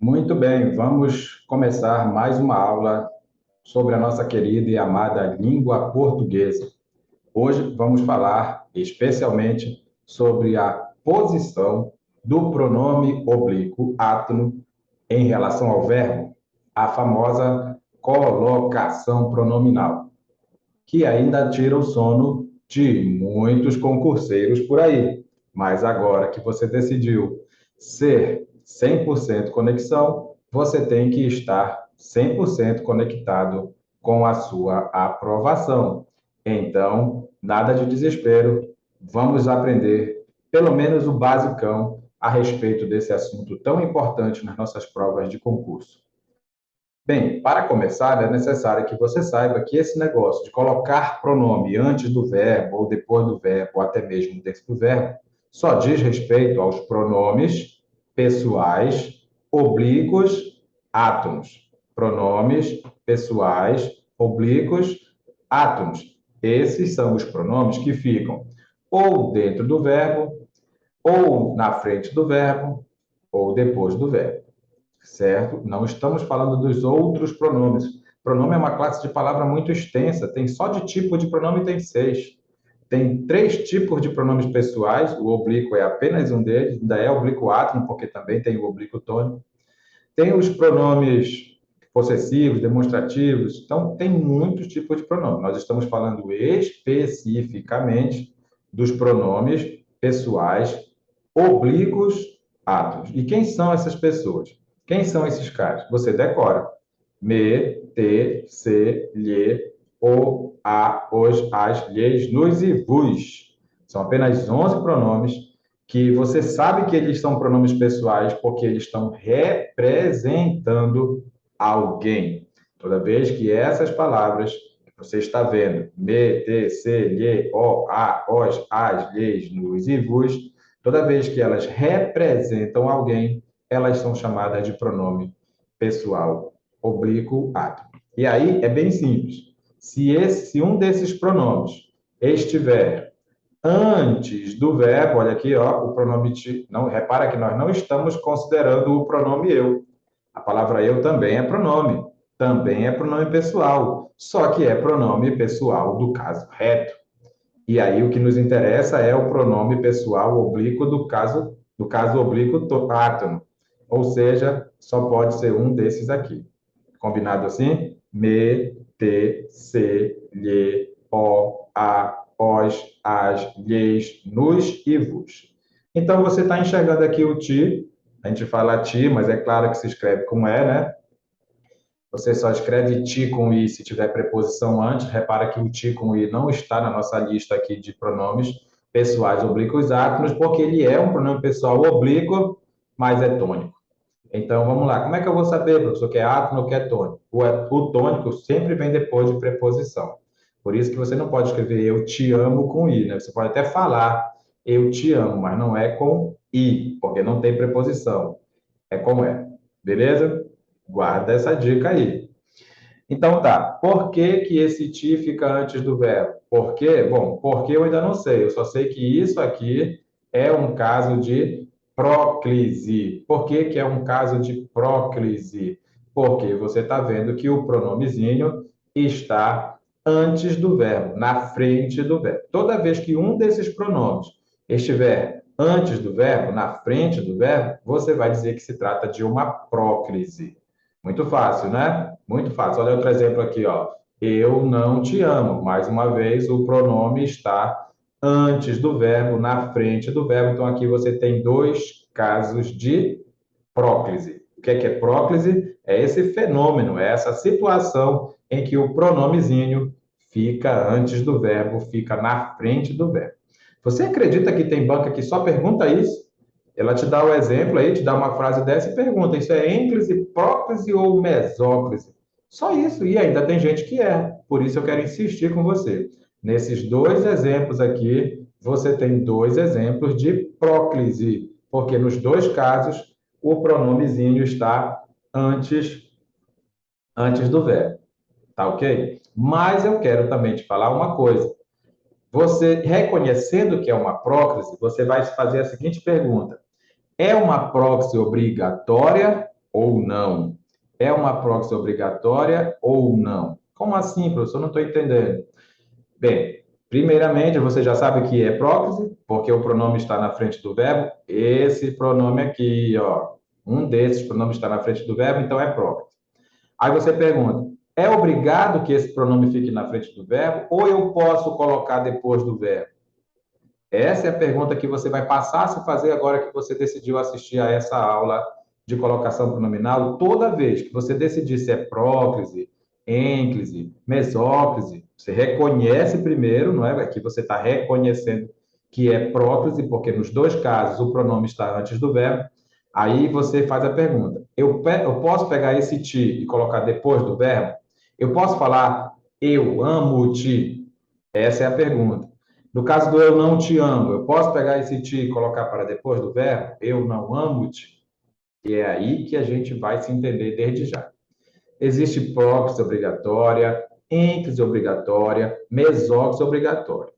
Muito bem, vamos começar mais uma aula sobre a nossa querida e amada língua portuguesa. Hoje vamos falar especialmente sobre a posição do pronome oblíquo átono em relação ao verbo, a famosa colocação pronominal, que ainda tira o sono de muitos concurseiros por aí. Mas agora que você decidiu ser 100% conexão, você tem que estar 100% conectado com a sua aprovação. Então, nada de desespero, vamos aprender pelo menos o basicão a respeito desse assunto tão importante nas nossas provas de concurso. Bem, para começar, é necessário que você saiba que esse negócio de colocar pronome antes do verbo, ou depois do verbo, ou até mesmo dentro do verbo, só diz respeito aos pronomes pessoais oblíquos átomos. Pronomes pessoais oblíquos átomos. Esses são os pronomes que ficam ou dentro do verbo, ou na frente do verbo, ou depois do verbo, certo? Não estamos falando dos outros pronomes. Pronome é uma classe de palavra muito extensa, tem só de tipo de pronome tem 6. Tem 3 tipos de pronomes pessoais, o oblíquo é apenas um deles, ainda é oblíquo átono, porque também tem o oblíquo tônico. Tem os pronomes possessivos, demonstrativos, então tem muitos tipos de pronome. Nós estamos falando especificamente dos pronomes pessoais oblíquos átomos. E quem são essas pessoas? Quem são esses caras? Você decora. Me, te, se, lhe, o, a, os, as, lhes, nos e vos. São apenas 11 pronomes que você sabe que eles são pronomes pessoais porque eles estão representando alguém. Toda vez que essas palavras que você está vendo, me, te, se, lhe, o, a, os, as, lhes, nos e vos, toda vez que elas representam alguém, elas são chamadas de pronome pessoal oblíquo átomo. E aí é bem simples. Se um desses pronomes estiver antes do verbo, olha aqui, ó, o pronome não, repara que nós não estamos considerando o pronome eu. A palavra eu também é pronome pessoal, só que é pronome pessoal do caso reto. E aí o que nos interessa é o pronome pessoal oblíquo do caso oblíquo átono. Ou seja, só pode ser um desses aqui. Combinado assim? Me, te, se, lhe, o, a, os, as, lhes, nos e vos. Então, você está enxergando aqui o ti. A gente fala ti, mas é claro que se escreve com e, né? Você só escreve ti com i se tiver preposição antes. Repara que o ti com i não está na nossa lista aqui de pronomes pessoais oblíquos átonos, porque ele é um pronome pessoal oblíquo, mas é tônico. Então, vamos lá. Como é que eu vou saber, professor, que é átono ou que é tônico? O tônico sempre vem depois de preposição. Por isso que você não pode escrever eu te amo com i, né? Você pode até falar eu te amo, mas não é com i, porque não tem preposição. É com é. Beleza? Guarda essa dica aí. Então tá, por que que esse ti fica antes do verbo? Por quê? Bom, porque eu ainda não sei, eu só sei que isso aqui é um caso de próclise. Por que que é um caso de próclise? Porque você está vendo que o pronomezinho está antes do verbo, na frente do verbo. Toda vez que um desses pronomes estiver antes do verbo, na frente do verbo, você vai dizer que se trata de uma próclise. Muito fácil, né? Muito fácil. Olha outro exemplo aqui, ó. Eu não te amo. Mais uma vez, o pronome está antes do verbo, na frente do verbo. Então, aqui você tem 2 casos de próclise. O que é próclise? É esse fenômeno, é essa situação em que o pronomezinho fica antes do verbo, fica na frente do verbo. Você acredita que tem banca que só pergunta isso? Ela te dá o exemplo aí, te dá uma frase dessa e pergunta: isso é ênclise, próclise ou mesóclise? Só isso, e ainda tem gente que é. Por isso eu quero insistir com você. Nesses 2 exemplos aqui, você tem 2 exemplos de próclise, porque nos 2 casos o pronomezinho está antes do verbo, tá ok? Mas eu quero também te falar uma coisa. Você, reconhecendo que é uma próclise, você vai fazer a seguinte pergunta: é uma proxy obrigatória ou não? É uma próclise obrigatória ou não? Como assim, professor? Não estou entendendo. Bem, primeiramente, você já sabe o que é próclise, porque o pronome está na frente do verbo. Esse pronome aqui, ó, um desses pronomes está na frente do verbo, então é próclise. Aí você pergunta: é obrigado que esse pronome fique na frente do verbo ou eu posso colocar depois do verbo? Essa é a pergunta que você vai passar a se fazer agora que você decidiu assistir a essa aula de colocação pronominal. Toda vez que você decidir se é próclise, ênclise, mesóclise, você reconhece primeiro, não é? Aqui você está reconhecendo que é próclise, porque nos dois casos o pronome está antes do verbo. Aí você faz a pergunta: eu posso pegar esse ti e colocar depois do verbo? Eu posso falar eu amo-te? Essa é a pergunta. No caso do eu não te amo, eu posso pegar esse te e colocar para depois do verbo? Eu não amo-te? E é aí que a gente vai se entender desde já. Existe próclise obrigatória, ênclise obrigatória, mesóclise obrigatória.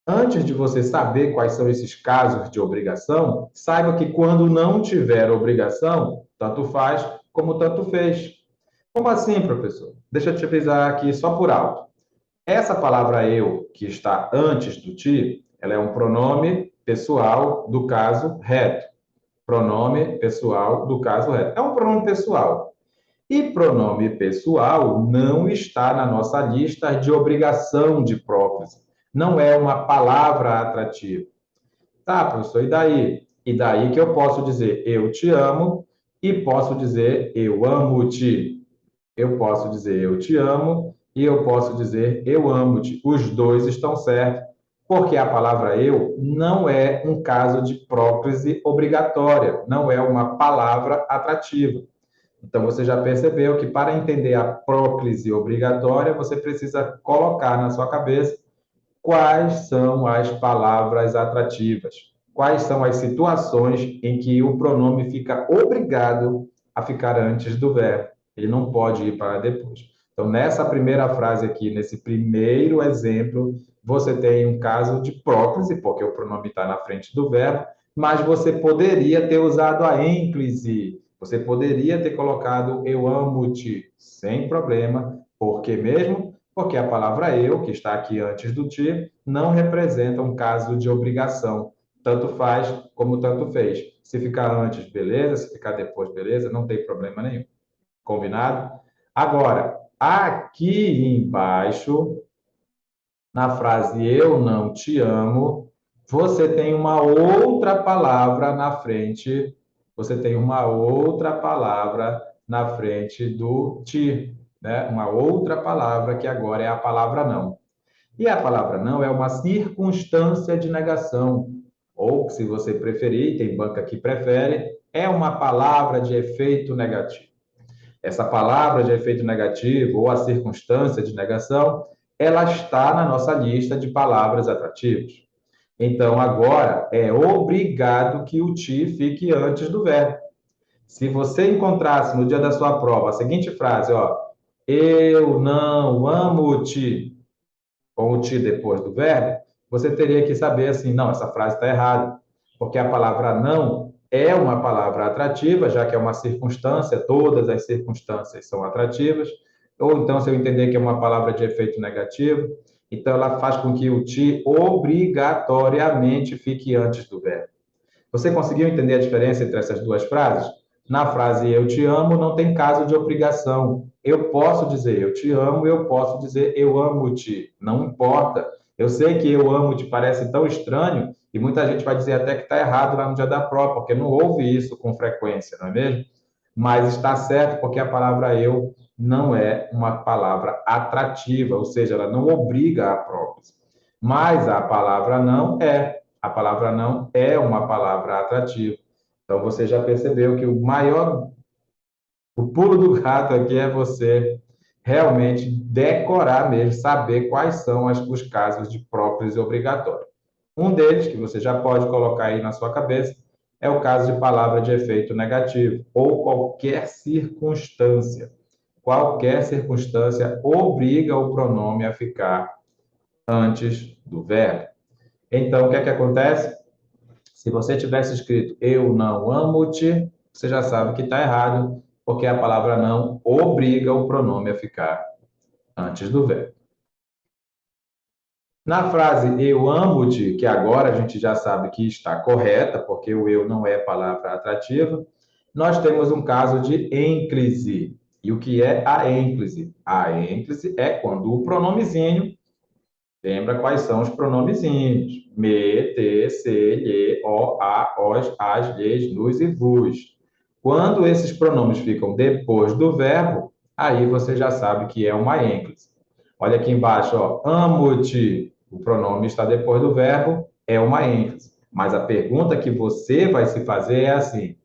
Antes de você saber quais são esses casos de obrigação, saiba que quando não tiver obrigação, tanto faz como tanto fez. Como assim, professor? Deixa eu te avisar aqui só por alto. Essa palavra eu, que está antes do ti, ela é um pronome pessoal do caso reto. Pronome pessoal do caso reto. É um pronome pessoal. E pronome pessoal não está na nossa lista de obrigação de próclise. Não é uma palavra atrativa. Tá, professor, e daí? E daí que eu posso dizer eu te amo e posso dizer eu amo-te. Eu posso dizer eu te amo e eu posso dizer eu amo-te. Os dois estão certos, porque a palavra eu não é um caso de próclise obrigatória, não é uma palavra atrativa. Então você já percebeu que para entender a próclise obrigatória, você precisa colocar na sua cabeça quais são as palavras atrativas, quais são as situações em que o pronome fica obrigado a ficar antes do verbo. Ele não pode ir para depois. Então, nessa primeira frase aqui, nesse primeiro exemplo, você tem um caso de próclise, porque o pronome está na frente do verbo, mas você poderia ter usado a ênclise. Você poderia ter colocado eu amo-te, sem problema, porque mesmo porque a palavra eu, que está aqui antes do ti, não representa um caso de obrigação. Tanto faz como tanto fez. Se ficar antes, beleza. Se ficar depois, beleza. Não tem problema nenhum. Combinado? Agora, aqui embaixo, na frase eu não te amo, você tem uma outra palavra na frente. Você tem uma outra palavra na frente do ti, né? Uma outra palavra que agora é a palavra não. E a palavra não é uma circunstância de negação, ou, se você preferir, tem banca que prefere, é uma palavra de efeito negativo. Essa palavra de efeito negativo ou a circunstância de negação, ela está na nossa lista de palavras atrativas. Então, agora é obrigado que o ti fique antes do verbo. Se você encontrasse no dia da sua prova a seguinte frase, ó, eu não amo-te, com o ti depois do verbo, você teria que saber assim, não, essa frase está errada, porque a palavra não é uma palavra atrativa, já que é uma circunstância, todas as circunstâncias são atrativas, ou então, se eu entender que é uma palavra de efeito negativo, então ela faz com que o ti obrigatoriamente fique antes do verbo. Você conseguiu entender a diferença entre essas duas frases? Na frase eu te amo não tem caso de obrigação. Eu posso dizer eu te amo, eu posso dizer eu amo-te. Não importa. Eu sei que eu amo-te parece tão estranho e muita gente vai dizer até que está errado lá no dia da prova, porque não ouve isso com frequência, não é mesmo? Mas está certo porque a palavra eu não é uma palavra atrativa, ou seja, ela não obriga a própria. Mas a palavra não é. A palavra não é uma palavra atrativa. Então você já percebeu que o pulo do gato aqui é você realmente decorar mesmo, saber quais são os casos de próprios e obrigatórios. Um deles, que você já pode colocar aí na sua cabeça, é o caso de palavra de efeito negativo, ou qualquer circunstância. Qualquer circunstância obriga o pronome a ficar antes do verbo. Então, o que é que acontece? Se você tivesse escrito eu não amo-te, você já sabe que está errado, porque a palavra não obriga o pronome a ficar antes do verbo. Na frase eu amo-te, que agora a gente já sabe que está correta, porque o eu não é palavra atrativa, nós temos um caso de ênclise. E o que é a ênclise? A ênclise é quando o pronomezinho, lembra quais são os pronomezinhos? Me, te, se, lhe, o, a, os, as, lhes, nos e vos. Quando esses pronomes ficam depois do verbo, aí você já sabe que é uma ênclise. Olha aqui embaixo, ó, amo-te. O pronome está depois do verbo, é uma ênclise. Mas a pergunta que você vai se fazer é assim: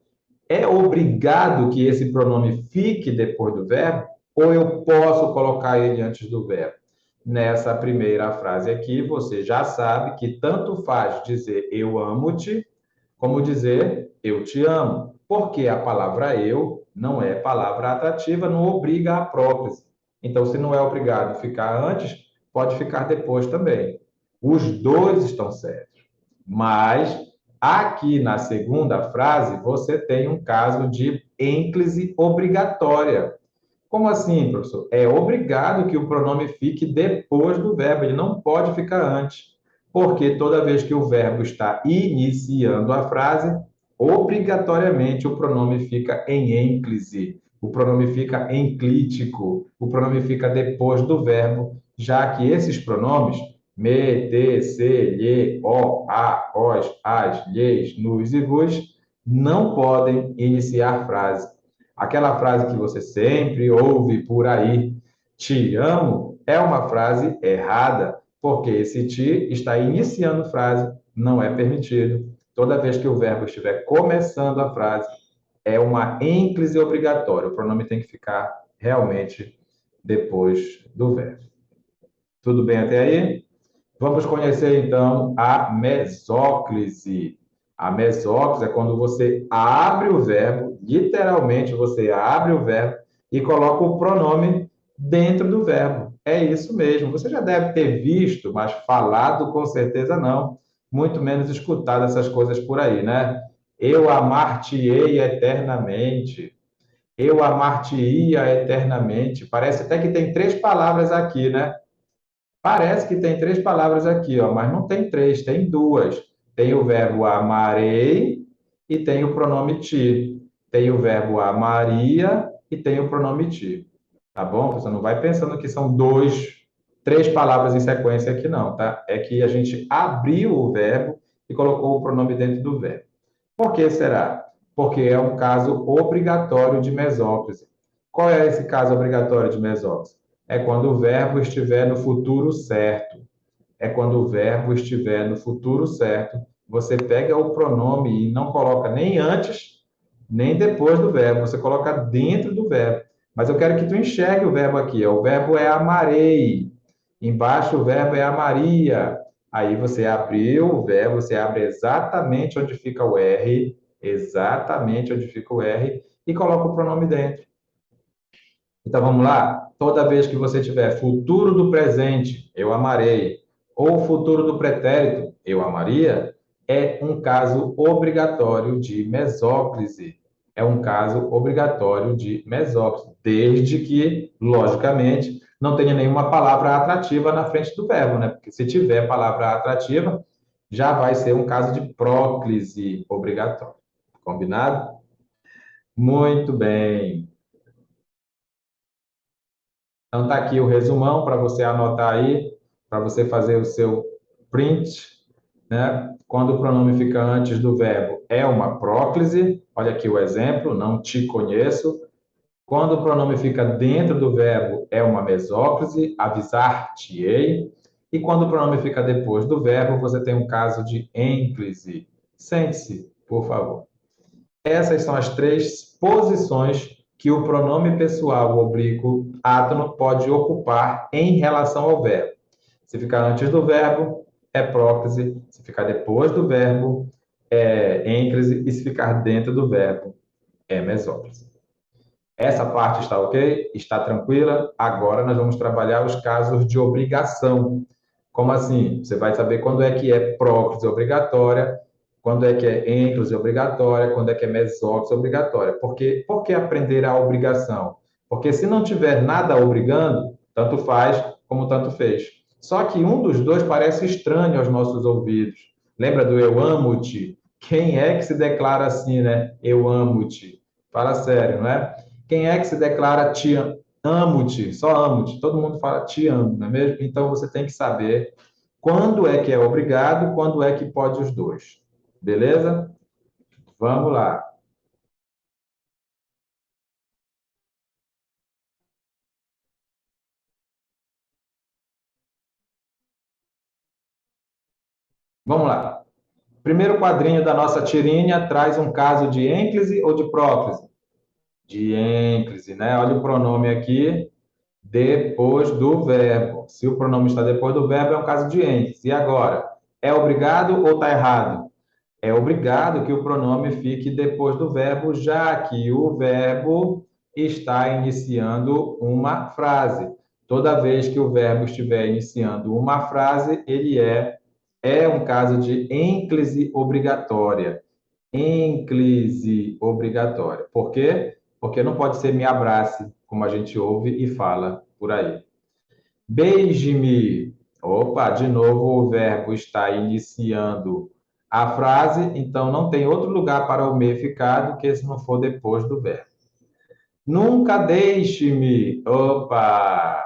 é obrigado que esse pronome fique depois do verbo? Ou eu posso colocar ele antes do verbo? Nessa primeira frase aqui, você já sabe que tanto faz dizer eu amo-te, como dizer eu te amo. Porque a palavra eu não é palavra atrativa, não obriga a próprise. Então, se não é obrigado ficar antes, pode ficar depois também. Os dois estão certos. Mas aqui na segunda frase, você tem um caso de ênclise obrigatória. Como assim, professor? É obrigado que o pronome fique depois do verbo, ele não pode ficar antes. Porque toda vez que o verbo está iniciando a frase, obrigatoriamente o pronome fica em ênclise, o pronome fica enclítico, o pronome fica depois do verbo, já que esses pronomes, me, te, se, lhe, o, a, os, as, lhes, nos e vos, não podem iniciar frase. Aquela frase que você sempre ouve por aí, te amo, é uma frase errada, porque esse te está iniciando frase, não é permitido. Toda vez que o verbo estiver começando a frase, é uma ênclise obrigatória. O pronome tem que ficar realmente depois do verbo. Tudo bem até aí? Vamos conhecer então a mesóclise. A mesóclise é quando você abre o verbo, literalmente você abre o verbo e coloca o pronome dentro do verbo. É isso mesmo. Você já deve ter visto, mas falado com certeza não. Muito menos escutado essas coisas por aí, né? Eu amar-te-ei eternamente. Eu amar-te-ia eternamente. Parece até que tem três palavras aqui, né? Parece que tem três palavras aqui, ó, mas não tem três, tem duas. Tem o verbo amarei e tem o pronome ti. Tem o verbo amaria e tem o pronome ti. Tá bom? Você não vai pensando que são três palavras em sequência aqui, não, tá? É que a gente abriu o verbo e colocou o pronome dentro do verbo. Por que será? Porque é um caso obrigatório de mesóclise. Qual é esse caso obrigatório de mesóclise? É quando o verbo estiver no futuro certo. É quando o verbo estiver no futuro certo. Você pega o pronome e não coloca nem antes, nem depois do verbo. Você coloca dentro do verbo. Mas eu quero que tu enxergue o verbo aqui. O verbo é amarei. Embaixo o verbo é amaria. Aí você abriu o verbo, você abre exatamente onde fica o R, exatamente onde fica o R, e coloca o pronome dentro. Então vamos lá? Toda vez que você tiver futuro do presente, eu amarei, ou futuro do pretérito, eu amaria, é um caso obrigatório de mesóclise. É um caso obrigatório de mesóclise, desde que, logicamente, não tenha nenhuma palavra atrativa na frente do verbo, né? Porque se tiver palavra atrativa, já vai ser um caso de próclise obrigatório. Combinado? Muito bem. Então, está aqui o resumão para você anotar aí, para você fazer o seu print, né? Quando o pronome fica antes do verbo, é uma próclise. Olha aqui o exemplo, não te conheço. Quando o pronome fica dentro do verbo, é uma mesóclise, avisar-te-ei. E quando o pronome fica depois do verbo, você tem um caso de ênclise. Sente-se, por favor. Essas são as três posições que o pronome pessoal oblíquo átono pode ocupar em relação ao verbo. Se ficar antes do verbo, é próclise. Se ficar depois do verbo, é ênclise. E se ficar dentro do verbo, é mesóclise. Essa parte está ok? Está tranquila? Agora nós vamos trabalhar os casos de obrigação. Como assim? Você vai saber quando é que é próclise obrigatória quando é que é ênclise obrigatória, quando é que é mesóclise obrigatória. Por que aprender a obrigação? Porque se não tiver nada obrigando, tanto faz como tanto fez. Só que um dos dois parece estranho aos nossos ouvidos. Lembra do eu amo-te? Quem é que se declara assim, né? Eu amo-te. Fala sério, não é? Quem é que se declara amo-te? Só amo-te. Todo mundo fala te amo, não é mesmo? Então você tem que saber quando é que é obrigado, quando é que pode os dois. Beleza? Vamos lá. Vamos lá. Primeiro quadrinho da nossa tirinha traz um caso de ênclise ou de próclise? De ênclise, né? Olha o pronome aqui, depois do verbo. Se o pronome está depois do verbo, é um caso de ênclise. E agora? É obrigado ou está errado? É obrigado que o pronome fique depois do verbo, já que o verbo está iniciando uma frase. Toda vez que o verbo estiver iniciando uma frase, ele é um caso de ênclise obrigatória. Ênclise obrigatória. Por quê? Porque não pode ser me abrace, como a gente ouve e fala por aí. Beije-me. Opa, de novo o verbo está iniciando a frase, então não tem outro lugar para o me ficar do que se não for depois do verbo. Nunca deixe-me. Opa,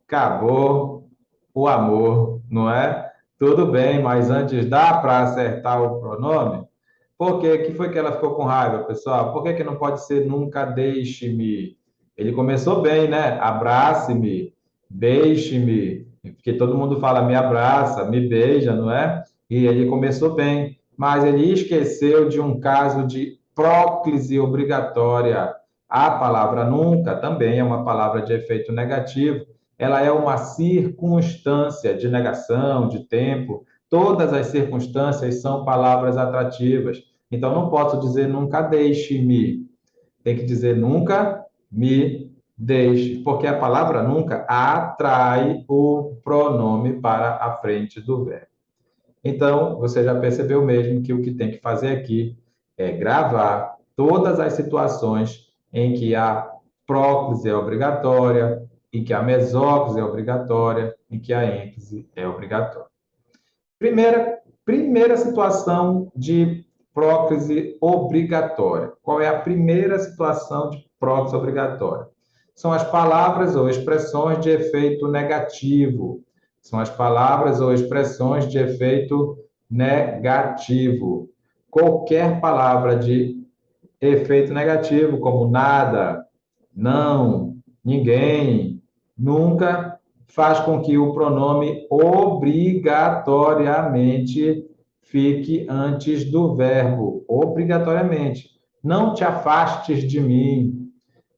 acabou o amor, não é? Tudo bem, mas antes dá para acertar o pronome? Por quê? Que foi que ela ficou com raiva, pessoal? Por que que não pode ser nunca deixe-me? Ele começou bem, né? Abrace-me, beije-me, porque todo mundo fala me abraça, me beija, não é? E ele começou bem, mas ele esqueceu de um caso de próclise obrigatória. A palavra nunca também é uma palavra de efeito negativo. Ela é uma circunstância de negação, de tempo. Todas as circunstâncias são palavras atrativas. Então, não posso dizer nunca deixe-me. Tem que dizer nunca me deixe, porque a palavra nunca atrai o pronome para a frente do verbo. Então, você já percebeu mesmo que o que tem que fazer aqui é gravar todas as situações em que a próclise é obrigatória, em que a mesóclise é obrigatória, em que a ênclise é obrigatória. Primeira situação de próclise obrigatória. Qual é a primeira situação de próclise obrigatória? São as palavras ou expressões de efeito negativo. São as palavras ou expressões de efeito negativo. Qualquer palavra de efeito negativo, como nada, não, ninguém, nunca, faz com que o pronome obrigatoriamente fique antes do verbo, obrigatoriamente. Não te afastes de mim,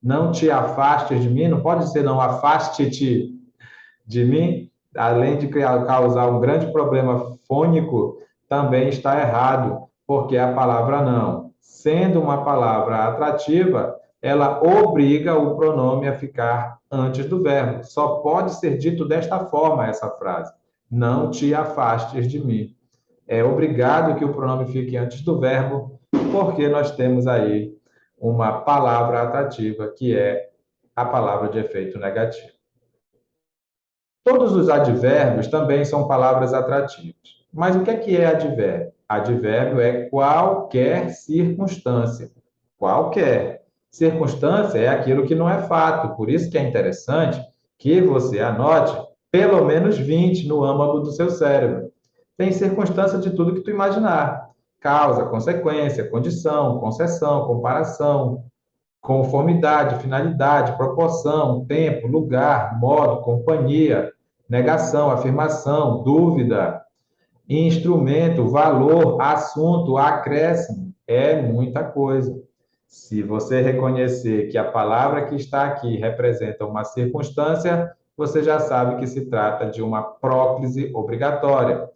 não te afastes de mim, não pode ser não afaste-te de mim, além de causar um grande problema fônico, também está errado, porque a palavra não, sendo uma palavra atrativa, ela obriga o pronome a ficar antes do verbo. Só pode ser dito desta forma essa frase: não te afastes de mim. É obrigado que o pronome fique antes do verbo, porque nós temos aí uma palavra atrativa que é a palavra de efeito negativo. Todos os advérbios também são palavras atrativas. Mas o que é advérbio? Advérbio é qualquer circunstância. Qualquer. Circunstância é aquilo que não é fato. Por isso que é interessante que você anote pelo menos 20 no âmago do seu cérebro. Tem circunstância de tudo que tu imaginar. Causa, consequência, condição, concessão, comparação, conformidade, finalidade, proporção, tempo, lugar, modo, companhia, negação, afirmação, dúvida, instrumento, valor, assunto, acréscimo. É muita coisa. Se você reconhecer que a palavra que está aqui representa uma circunstância, você já sabe que se trata de uma próclise obrigatória.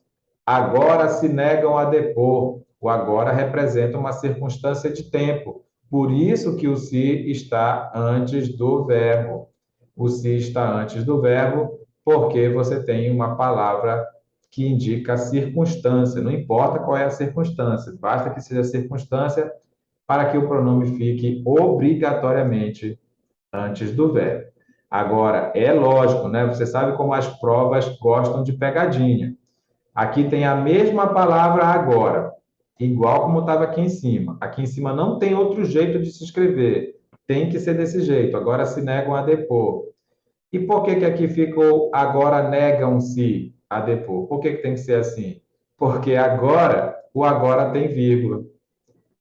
Agora se negam a depor. O agora representa uma circunstância de tempo. Por isso que o se está antes do verbo. O se está antes do verbo porque você tem uma palavra que indica a circunstância. Não importa qual é a circunstância, basta que seja a circunstância para que o pronome fique obrigatoriamente antes do verbo. Agora, é lógico, né? Você sabe como as provas gostam de pegadinha. Aqui tem a mesma palavra agora, igual como estava aqui em cima. Aqui em cima não tem outro jeito de se escrever. Tem que ser desse jeito. Agora se negam a depor. E por que que aqui ficou agora negam-se a depor? Por que que tem que ser assim? Porque agora, o agora tem vírgula.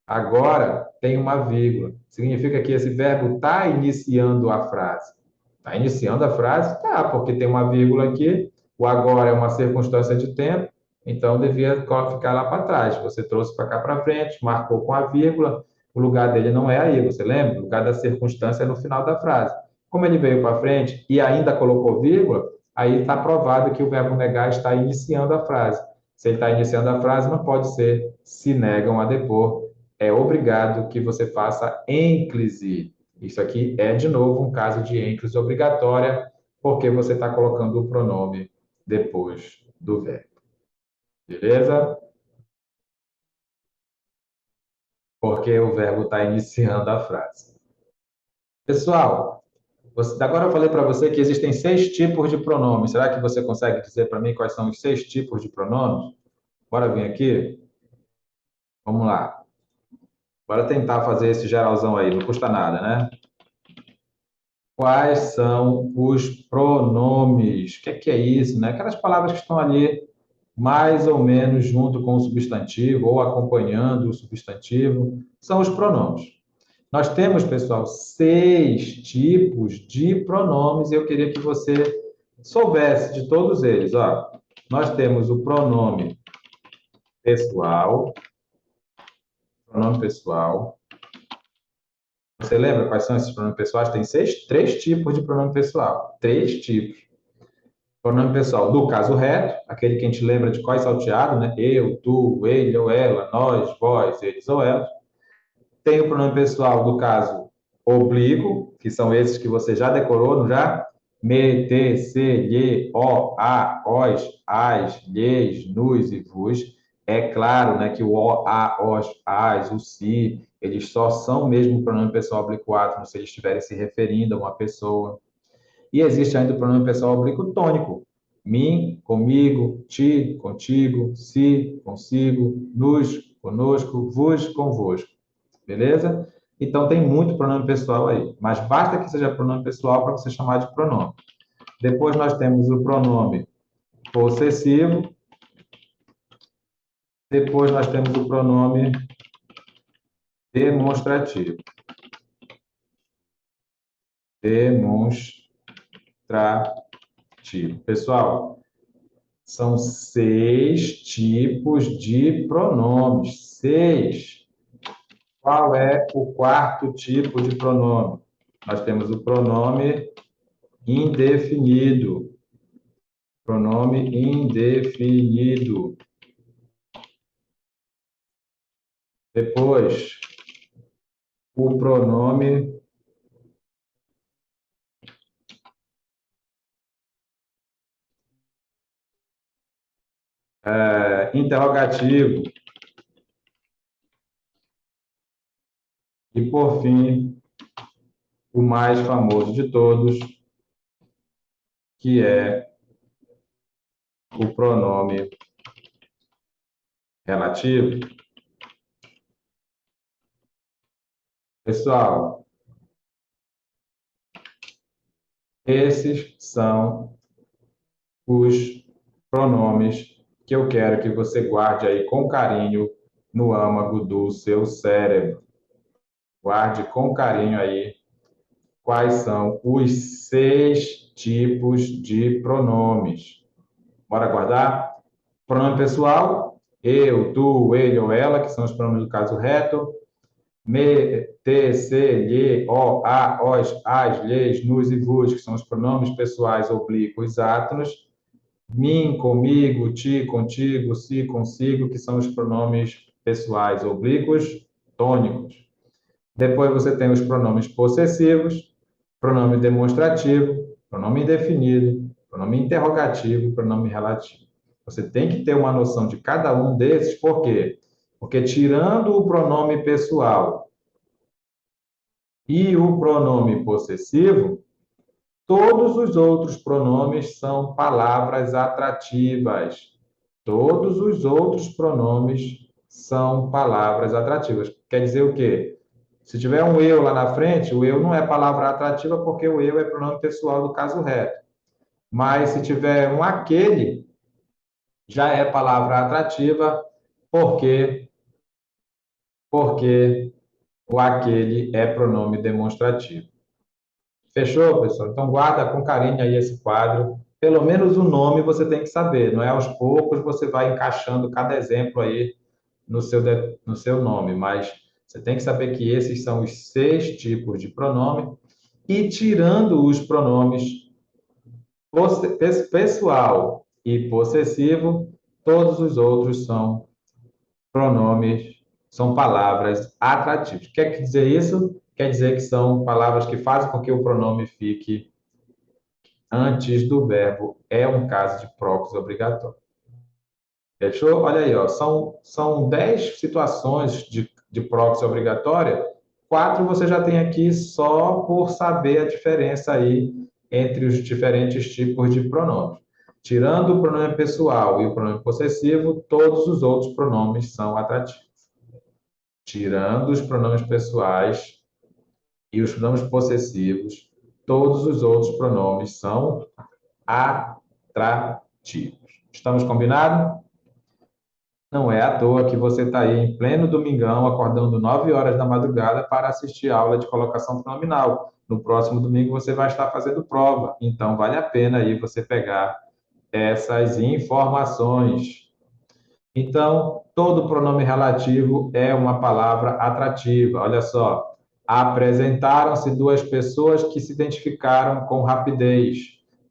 Agora tem uma vírgula. Significa que esse verbo está iniciando a frase. Está iniciando a frase? Tá, porque tem uma vírgula aqui. O agora é uma circunstância de tempo, então devia ficar lá para trás. Você trouxe para cá para frente, marcou com a vírgula. O lugar dele não é aí, você lembra? O lugar da circunstância é no final da frase. Como ele veio para frente e ainda colocou vírgula, aí está provado que o verbo negar está iniciando a frase. Se ele está iniciando a frase, não pode ser se negam a depor. É obrigado que você faça ênclise. Isso aqui é, de novo, um caso de ênclise obrigatória, porque você está colocando o pronome depois do verbo. Beleza? Porque o verbo está iniciando a frase. Pessoal, agora eu falei para você que existem 6 tipos de pronomes. Será que você consegue dizer para mim quais são os 6 tipos de pronomes? Bora vir aqui? Vamos lá. Bora tentar fazer esse geralzão aí, não custa nada, né? Quais são os pronomes? O que é isso, né? Aquelas palavras que estão ali mais ou menos junto com o substantivo ou acompanhando o substantivo, são os pronomes. Nós temos, pessoal, 6 tipos de pronomes e eu queria que você soubesse de todos eles. Ó, nós temos o pessoal, pronome pessoal. Você lembra quais são esses pronomes pessoais? Tem 3 tipos de pronome pessoal. 3 tipos. Pronome pessoal do caso reto, aquele que a gente lembra de qual salteado, né? Eu, tu, ele ou ela, nós, vós, eles ou elas. Tem o pronome pessoal do caso oblíquo, que são esses que você já decorou, não já? Me, te, se, lhe, o, a, os, as, lhes, nos e vos. É claro, né, que o o, a, os, as, o se, eles só são mesmo pronome pessoal oblíquo se eles estiverem se referindo a uma pessoa. E existe ainda o pronome pessoal oblíquo tônico. Mim, comigo, ti, contigo, si, consigo, nos, conosco, vos, convosco. Beleza? Então, tem muito pronome pessoal aí. Mas basta que seja pronome pessoal para você chamar de pronome. Depois nós temos o pronome possessivo. Depois nós temos o pronome demonstrativo. Demonstrativo. Pessoal, são 6 tipos de pronomes. 6. Qual é o 4º tipo de pronome? Nós temos o pronome indefinido. Pronome indefinido. Depois, o pronome interrogativo. E, por fim, o mais famoso de todos, que é o pronome relativo. Pessoal, esses são os pronomes que eu quero que você guarde aí com carinho no âmago do seu cérebro. Guarde com carinho aí quais são os 6 tipos de pronomes. Bora guardar? Pronome pessoal, eu, tu, ele ou ela, que são os pronomes do caso reto. Me, te, se, lhe, o, a, os, as, lhes, nos e vos, que são os pronomes pessoais oblíquos átonos. Mim, comigo, ti, contigo, si, consigo, que são os pronomes pessoais oblíquos tônicos. Depois você tem os pronomes possessivos, pronome demonstrativo, pronome indefinido, pronome interrogativo e pronome relativo. Você tem que ter uma noção de cada um desses, por quê? Porque tirando o pronome pessoal e o pronome possessivo, todos os outros pronomes são palavras atrativas. Todos os outros pronomes são palavras atrativas. Quer dizer o quê? Se tiver um eu lá na frente, o eu não é palavra atrativa porque o eu é pronome pessoal do caso reto. Mas se tiver um aquele, já é palavra atrativa porque porque o aquele é pronome demonstrativo. Fechou, pessoal? Então guarda com carinho aí esse quadro. Pelo menos o nome você tem que saber, não é aos poucos você vai encaixando cada exemplo aí no seu nome, mas você tem que saber que esses são os 6 tipos de pronome e tirando os pronomes pessoal e possessivo, todos os outros são pronomes, são palavras atrativas. Quer dizer isso? Quer dizer que são palavras que fazem com que o pronome fique antes do verbo. É um caso de próprio obrigatório. Fechou? Olha aí, ó, são 10 situações de próxima obrigatória. 4 você já tem aqui só por saber a diferença aí entre os diferentes tipos de pronomes. Tirando o pronome pessoal e o pronome possessivo, todos os outros pronomes são atrativos. Tirando os pronomes pessoais e os pronomes possessivos, todos os outros pronomes são atrativos. Estamos combinados? Não é à toa que você está aí em pleno domingão, acordando 9 horas da madrugada para assistir a aula de colocação pronominal. No próximo domingo você vai estar fazendo prova, então vale a pena aí você pegar essas informações. Então, todo pronome relativo é uma palavra atrativa. Olha só, apresentaram-se duas pessoas que se identificaram com rapidez.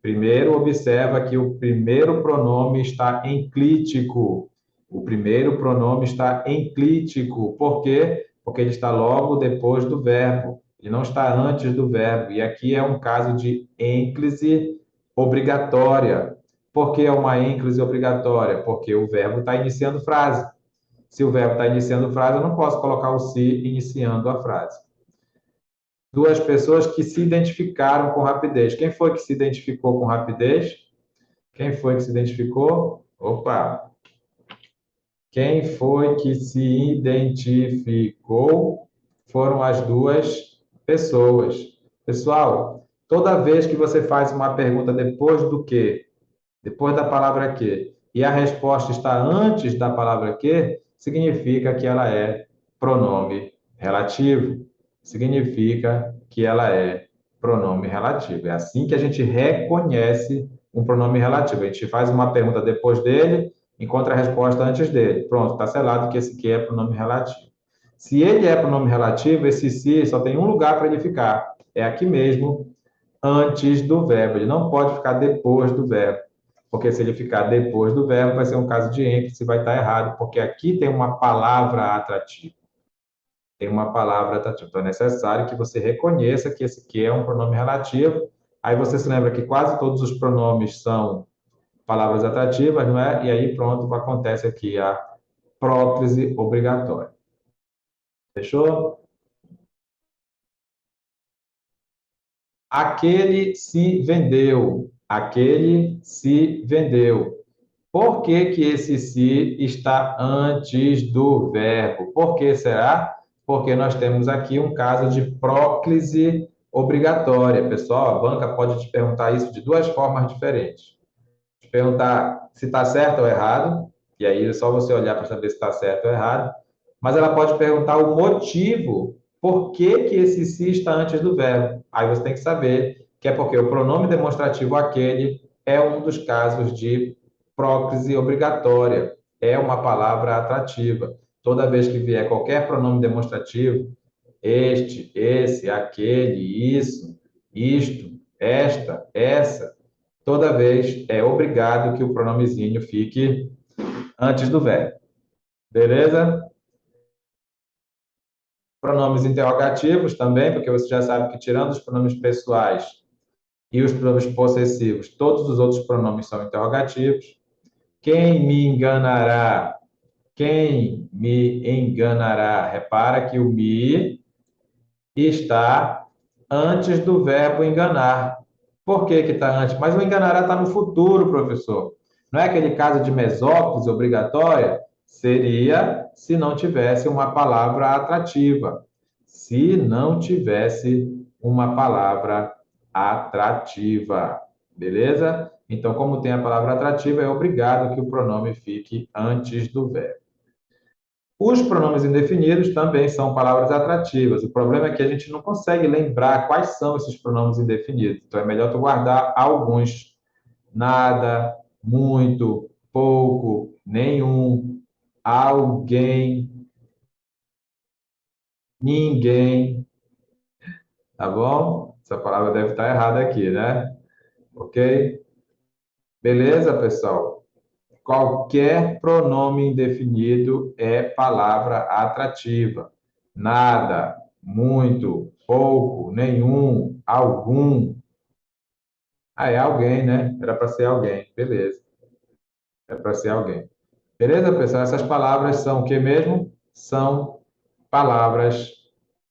Primeiro, observa que o primeiro pronome está enclítico. O primeiro pronome está enclítico. Por quê? Porque ele está logo depois do verbo. Ele não está antes do verbo. E aqui é um caso de ênclise obrigatória. Por que é uma ênclise obrigatória? Porque o verbo está iniciando frase. Se o verbo está iniciando frase, eu não posso colocar o se iniciando a frase. Duas pessoas que se identificaram com rapidez. Quem foi que se identificou com rapidez? Quem foi que se identificou? Opa! Quem foi que se identificou foram as duas pessoas. Pessoal, toda vez que você faz uma pergunta depois do que, depois da palavra que, e a resposta está antes da palavra que, significa que ela é pronome relativo. Significa que ela é pronome relativo. É assim que a gente reconhece um pronome relativo. A gente faz uma pergunta depois dele, encontra a resposta antes dele. Pronto, está selado que esse que é pronome relativo. Se ele é pronome relativo, esse se só tem um lugar para ele ficar. É aqui mesmo, antes do verbo. Ele não pode ficar depois do verbo. Porque se ele ficar depois do verbo, vai ser um caso de ênfase, vai estar errado, porque aqui tem uma palavra atrativa. Tem uma palavra atrativa. Então, é necessário que você reconheça que esse que é um pronome relativo. Aí você se lembra que quase todos os pronomes são palavras atrativas, não é? E aí, pronto, acontece aqui a próclise obrigatória. Fechou? Aquele se vendeu. Aquele se vendeu. Por que que esse se está antes do verbo? Por que será? Porque nós temos aqui um caso de próclise obrigatória. Pessoal, a banca pode te perguntar isso de duas formas diferentes. Te perguntar se está certo ou errado, e aí é só você olhar para saber se está certo ou errado. Mas ela pode perguntar o motivo por que que esse se está antes do verbo. Aí você tem que saber que é porque o pronome demonstrativo aquele é um dos casos de próclise obrigatória. É uma palavra atrativa. Toda vez que vier qualquer pronome demonstrativo, este, esse, aquele, isso, isto, esta, essa, toda vez é obrigado que o pronomezinho fique antes do verbo. Beleza? Pronomes interrogativos também, porque você já sabe que tirando os pronomes pessoais e os pronomes possessivos, todos os outros pronomes são interrogativos. Quem me enganará? Quem me enganará? Repara que o me está antes do verbo enganar. Por que que está antes? Mas o enganará está no futuro, professor. Não é aquele caso de mesóclise obrigatória? Seria se não tivesse uma palavra atrativa. Se não tivesse uma palavra atrativa. Beleza? Então, como tem a palavra atrativa, é obrigado que o pronome fique antes do verbo. Os pronomes indefinidos também são palavras atrativas. O problema é que a gente não consegue lembrar quais são esses pronomes indefinidos. Então, é melhor tu guardar alguns. Nada, muito, pouco, nenhum, alguém, ninguém. Tá bom? Essa palavra deve estar errada aqui, né? Ok? Beleza, pessoal? Qualquer pronome indefinido é palavra atrativa. Nada, muito, pouco, nenhum, algum. Ah, é alguém, né? Era para ser alguém. Beleza. É para ser alguém. Beleza, pessoal? Essas palavras são o que mesmo? São palavras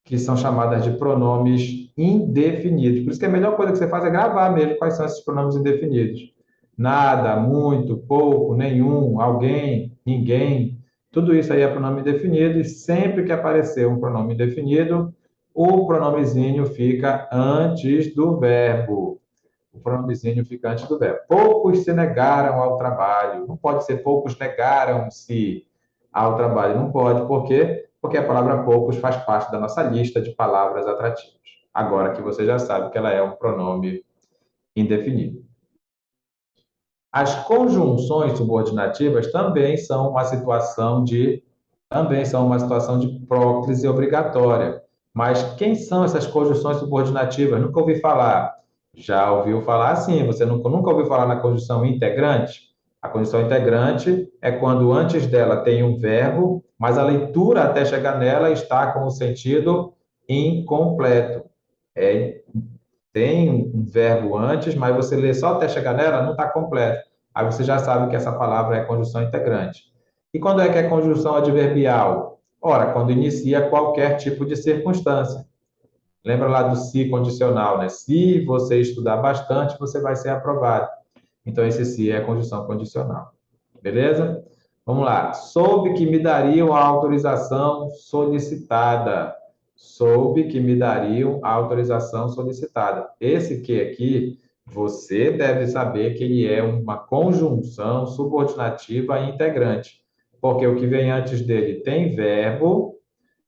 que são chamadas de pronomes indefinidos. Por isso que a melhor coisa que você faz é gravar mesmo quais são esses pronomes indefinidos. Nada, muito, pouco, nenhum, alguém, ninguém. Tudo isso aí é pronome indefinido e sempre que aparecer um pronome indefinido, o pronomezinho fica antes do verbo. O pronomezinho fica antes do verbo. Poucos se negaram ao trabalho. Não pode ser poucos negaram-se ao trabalho. Não pode. Por quê? Porque a palavra poucos faz parte da nossa lista de palavras atrativas. Agora que você já sabe que ela é um pronome indefinido. As conjunções subordinativas também são uma situação de próclise obrigatória. Mas quem são essas conjunções subordinativas? Nunca ouvi falar. Já ouviu falar sim, você nunca ouviu falar na conjunção integrante? A conjunção integrante é quando antes dela tem um verbo, mas a leitura até chegar nela está com o sentido incompleto. É, tem um verbo antes, mas você lê só até chegar nela, não está completo. Aí você já sabe que essa palavra é conjunção integrante. E quando é que é conjunção adverbial? Ora, quando inicia qualquer tipo de circunstância. Lembra lá do se condicional, né? Se você estudar bastante, você vai ser aprovado. Então, esse se é conjunção condicional. Beleza? Vamos lá. Soube que me dariam a autorização solicitada. Soube que me dariam a autorização solicitada. Esse que aqui, você deve saber que ele é uma conjunção subordinativa integrante. Porque o que vem antes dele tem verbo,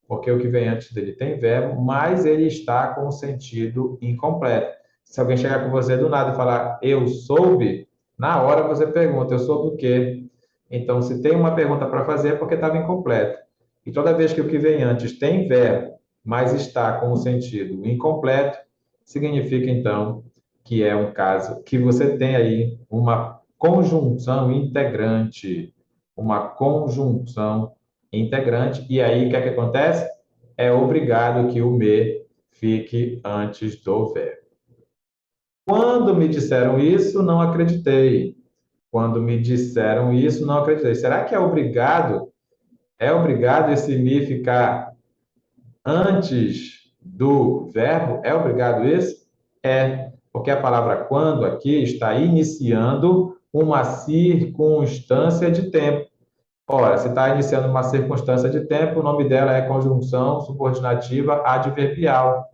porque o que vem antes dele tem verbo, mas ele está com o sentido incompleto. Se alguém chegar com você do nada e falar eu soube, na hora você pergunta, eu soube o quê? Então, se tem uma pergunta para fazer, é porque estava incompleto. E toda vez que o que vem antes tem verbo, mas está com o sentido incompleto, significa então que é um caso que você tem aí uma conjunção integrante, uma conjunção integrante, e aí o que é que acontece? É obrigado que o me fique antes do verbo. Quando me disseram isso, não acreditei. Quando me disseram isso, não acreditei. Será que é obrigado? É obrigado esse me ficar antes do verbo? É obrigado isso? É, porque a palavra quando aqui está iniciando uma circunstância de tempo. Ora, se está iniciando uma circunstância de tempo, o nome dela é conjunção subordinativa adverbial.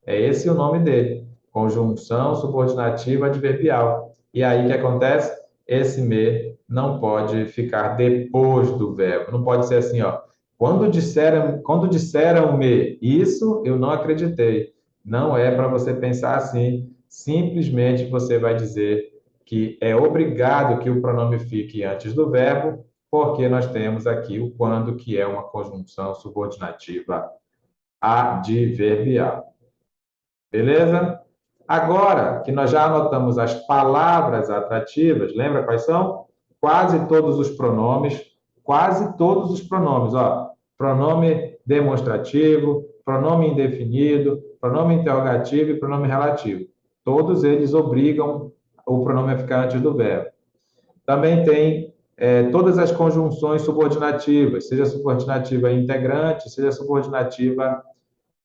É esse o nome dele, conjunção subordinativa adverbial. E aí o que acontece? Esse me não pode ficar depois do verbo. Não pode ser assim, ó. Quando disseram-me isso, eu não acreditei. Não é para você pensar assim. Simplesmente você vai dizer que é obrigado que o pronome fique antes do verbo, porque nós temos aqui o quando, que é uma conjunção subordinativa adverbial. Beleza? Agora que nós já anotamos as palavras atrativas, lembra quais são? Quase todos os pronomes, ó. Pronome demonstrativo, pronome indefinido, pronome interrogativo e pronome relativo. Todos eles obrigam o pronome a ficar antes do verbo. Também tem todas as conjunções subordinativas, seja subordinativa integrante, seja subordinativa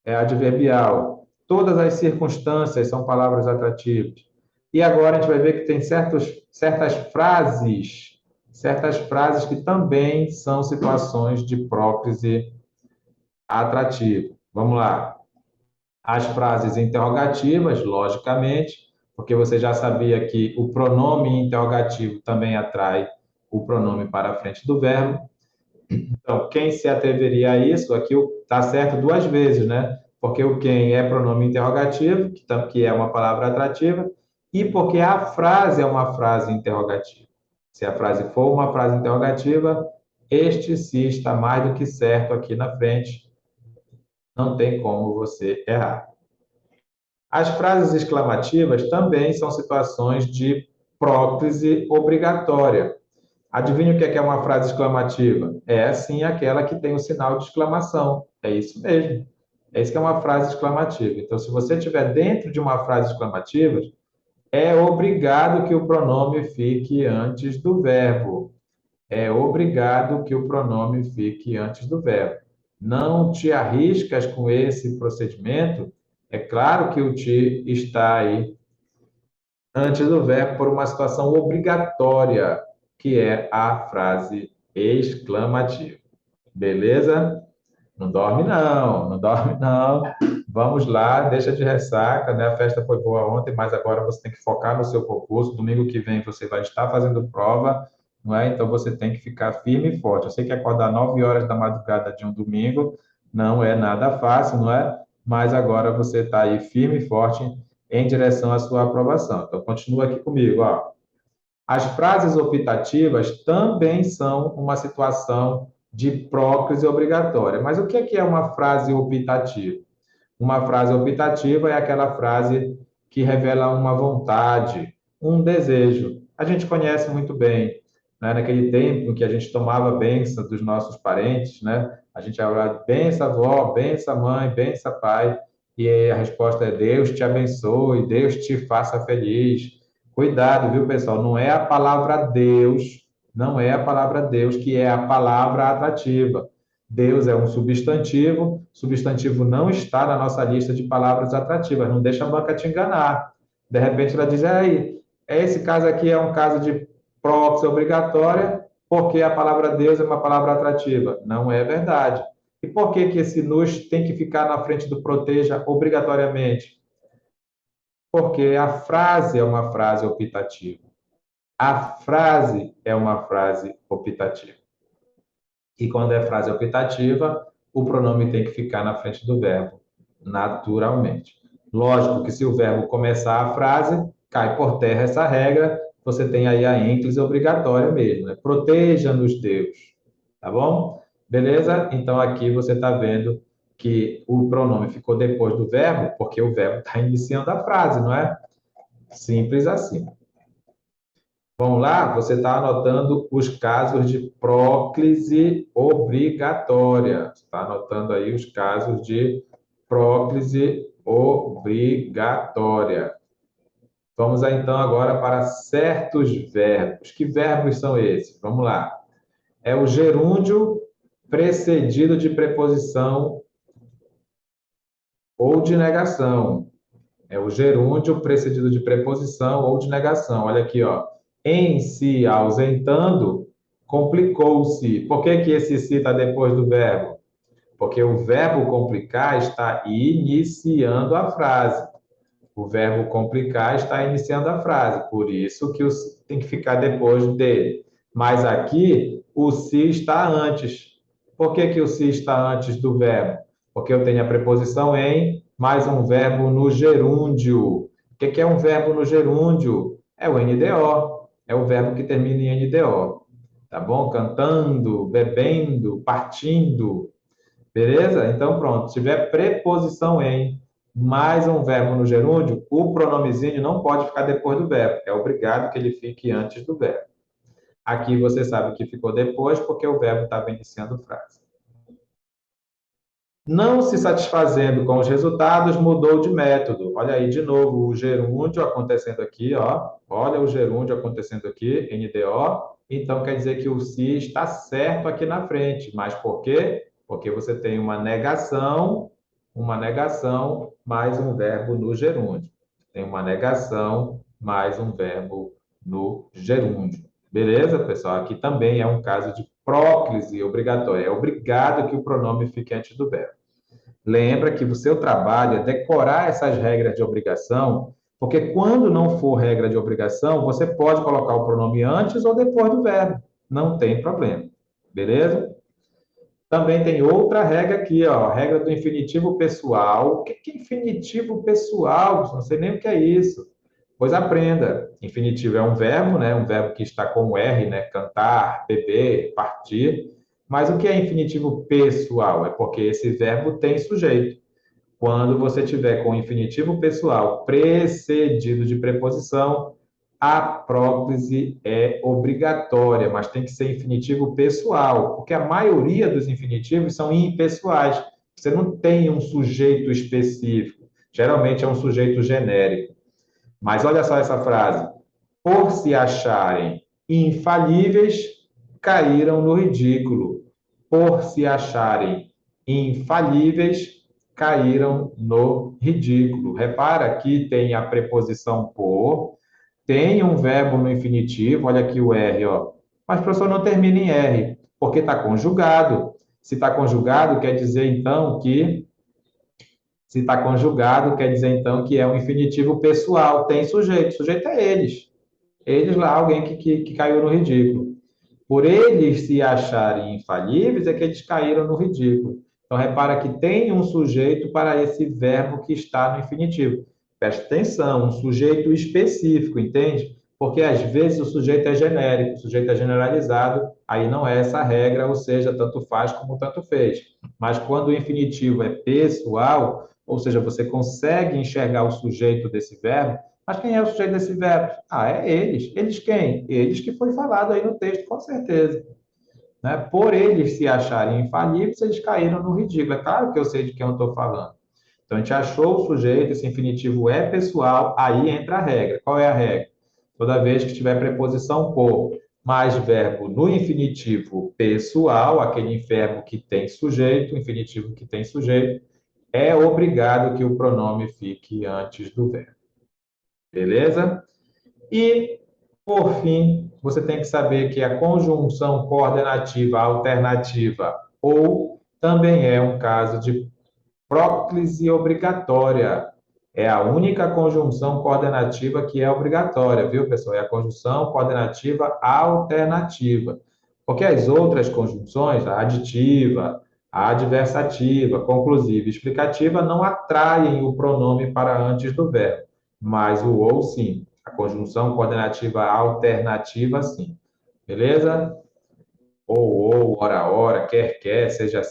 adverbial. Todas as circunstâncias são palavras atrativas. E agora a gente vai ver que tem certas frases que também são situações de próclise atrativa. Vamos lá. As frases interrogativas, logicamente, porque você já sabia que o pronome interrogativo também atrai o pronome para a frente do verbo. Então, quem se atreveria a isso? Aqui está certo duas vezes, né? Porque o quem é pronome interrogativo, que é uma palavra atrativa, e porque a frase é uma frase interrogativa. Se a frase for uma frase interrogativa, este se está mais do que certo aqui na frente, não tem como você errar. As frases exclamativas também são situações de próclise obrigatória. Adivinha o que é uma frase exclamativa? É sim aquela que tem o sinal de exclamação. É isso mesmo. É isso que é uma frase exclamativa. Então, se você estiver dentro de uma frase exclamativa, é obrigado que o pronome fique antes do verbo. É obrigado que o pronome fique antes do verbo. Não te arriscas com esse procedimento. É claro que o te está aí antes do verbo por uma situação obrigatória, que é a frase exclamativa. Beleza? Não dorme não, não dorme não. Vamos lá, deixa de ressaca, né? A festa foi boa ontem, mas agora você tem que focar no seu concurso. Domingo que vem você vai estar fazendo prova, não é? Então você tem que ficar firme e forte. Eu sei que acordar 9 horas da madrugada de um domingo não é nada fácil, não é? Mas agora você está aí firme e forte em direção à sua aprovação. Então continua aqui comigo, ó. As frases optativas também são uma situação de próclise obrigatória. Mas o que é uma frase optativa? Uma frase optativa é aquela frase que revela uma vontade, um desejo. A gente conhece muito bem, né? Naquele tempo em que a gente tomava a bênção dos nossos parentes, né? A gente falava benção avó, benção mãe, benção pai, e a resposta é Deus te abençoe, Deus te faça feliz. Cuidado, viu, pessoal? Não é a palavra Deus, não é a palavra Deus que é a palavra atrativa. Deus é um substantivo, substantivo não está na nossa lista de palavras atrativas, não deixa a banca te enganar. De repente ela diz, aí, esse caso aqui é um caso de própria obrigatória, porque a palavra Deus é uma palavra atrativa. Não é verdade. E por que esse nos tem que ficar na frente do proteja obrigatoriamente? Porque a frase é uma frase optativa. A frase é uma frase optativa. E quando é frase optativa, o pronome tem que ficar na frente do verbo, naturalmente. Lógico que se o verbo começar a frase, cai por terra essa regra, você tem aí a ênclise obrigatória mesmo, né? Proteja-nos Deus, tá bom? Beleza? Então aqui você está vendo que o pronome ficou depois do verbo, porque o verbo está iniciando a frase, não é? Simples assim. Vamos lá? Você está anotando os casos de próclise obrigatória. Está anotando aí os casos de próclise obrigatória. Vamos lá, então agora para certos verbos. Que verbos são esses? Vamos lá. É o gerúndio precedido de preposição ou de negação. É o gerúndio precedido de preposição ou de negação. Olha aqui, ó. Em se ausentando, complicou-se. Por que que esse se está depois do verbo? Porque o verbo complicar está iniciando a frase. O verbo complicar está iniciando a frase. Por isso que o se tem que ficar depois dele. Mas aqui, o se está antes. Por que que o se está antes do verbo? Porque eu tenho a preposição em mais um verbo no gerúndio. O que é um verbo no gerúndio? É o NDO. É o verbo que termina em NDO. Tá bom? Cantando, bebendo, partindo. Beleza? Então, pronto. Se tiver preposição em mais um verbo no gerúndio, o pronomezinho não pode ficar depois do verbo. É obrigado que ele fique antes do verbo. Aqui você sabe que ficou depois porque o verbo estava iniciando frase. Não se satisfazendo com os resultados, mudou de método. Olha aí de novo o gerúndio acontecendo aqui, ó. Olha o gerúndio acontecendo aqui, NDO. então quer dizer que o se está certo aqui na frente. Mas por quê? Porque você tem uma negação mais um verbo no gerúndio. Tem uma negação mais um verbo no gerúndio. Beleza, pessoal? Aqui também é um caso de próclise obrigatória. É obrigado que o pronome fique antes do verbo. Lembra que o seu trabalho é decorar essas regras de obrigação, porque quando não for regra de obrigação, você pode colocar o pronome antes ou depois do verbo. Não tem problema. Beleza? Também tem outra regra aqui, ó, regra do infinitivo pessoal. O que é infinitivo pessoal? Não sei nem o que é isso. Pois aprenda. Infinitivo é um verbo, né? Um verbo que está com R, né? Cantar, beber, partir. Mas o que é infinitivo pessoal? É porque esse verbo tem sujeito. Quando você tiver com o infinitivo pessoal precedido de preposição, a próclise é obrigatória, mas tem que ser infinitivo pessoal, porque a maioria dos infinitivos são impessoais. Você não tem um sujeito específico, geralmente é um sujeito genérico. Mas olha só essa frase: por se acharem infalíveis, caíram no ridículo. Por se acharem infalíveis, caíram no ridículo. Repara que tem a preposição por, tem um verbo no infinitivo, olha aqui o R, ó. Mas, professor, não termina em R, porque está conjugado. Se está conjugado, quer dizer então que se está conjugado, quer dizer então que é um infinitivo pessoal, tem sujeito. O sujeito é eles. Eles lá, alguém que caiu no ridículo. Por eles se acharem infalíveis, é que eles caíram no ridículo. Então, repara que tem um sujeito para esse verbo que está no infinitivo. Preste atenção, um sujeito específico, entende? Porque às vezes o sujeito é genérico, o sujeito é generalizado, aí não é essa regra, ou seja, tanto faz como tanto fez. Mas quando o infinitivo é pessoal, ou seja, você consegue enxergar o sujeito desse verbo, mas quem é o sujeito desse verbo? Ah, é eles. Eles quem? Eles que foi falado aí no texto, com certeza. Né? Por eles se acharem infalíveis, eles caíram no ridículo. É claro que eu sei de quem eu estou falando. Então, a gente achou o sujeito, esse infinitivo é pessoal, aí entra a regra. Qual é a regra? Toda vez que tiver preposição por mais verbo no infinitivo pessoal, aquele verbo que tem sujeito, infinitivo que tem sujeito, é obrigado que o pronome fique antes do verbo. Beleza? E, por fim, você tem que saber que a conjunção coordenativa alternativa ou também é um caso de próclise obrigatória. É a única conjunção coordenativa que é obrigatória, viu, pessoal? É a conjunção coordenativa alternativa. Porque as outras conjunções, a aditiva, a adversativa, conclusiva e explicativa, não atraem o pronome para antes do verbo, mas o ou sim. A conjunção coordenativa alternativa, sim. Beleza? Ou, ora, quer, seja,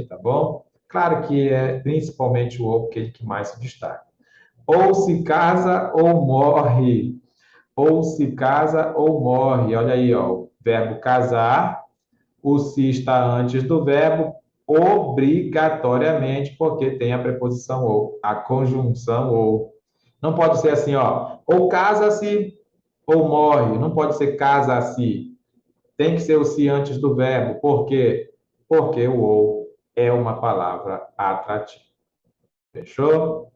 tá bom? Claro que é principalmente o ou, aquele que mais se destaca. Ou se casa ou morre. Ou se casa ou morre. Olha aí, ó, o verbo casar, o se está antes do verbo, obrigatoriamente, porque tem a preposição ou, a conjunção ou. Não pode ser assim, ó, ou casa-se ou morre. Não pode ser casa-se. Tem que ser o se antes do verbo. Por quê? Porque o ou é uma palavra atrativa. Fechou?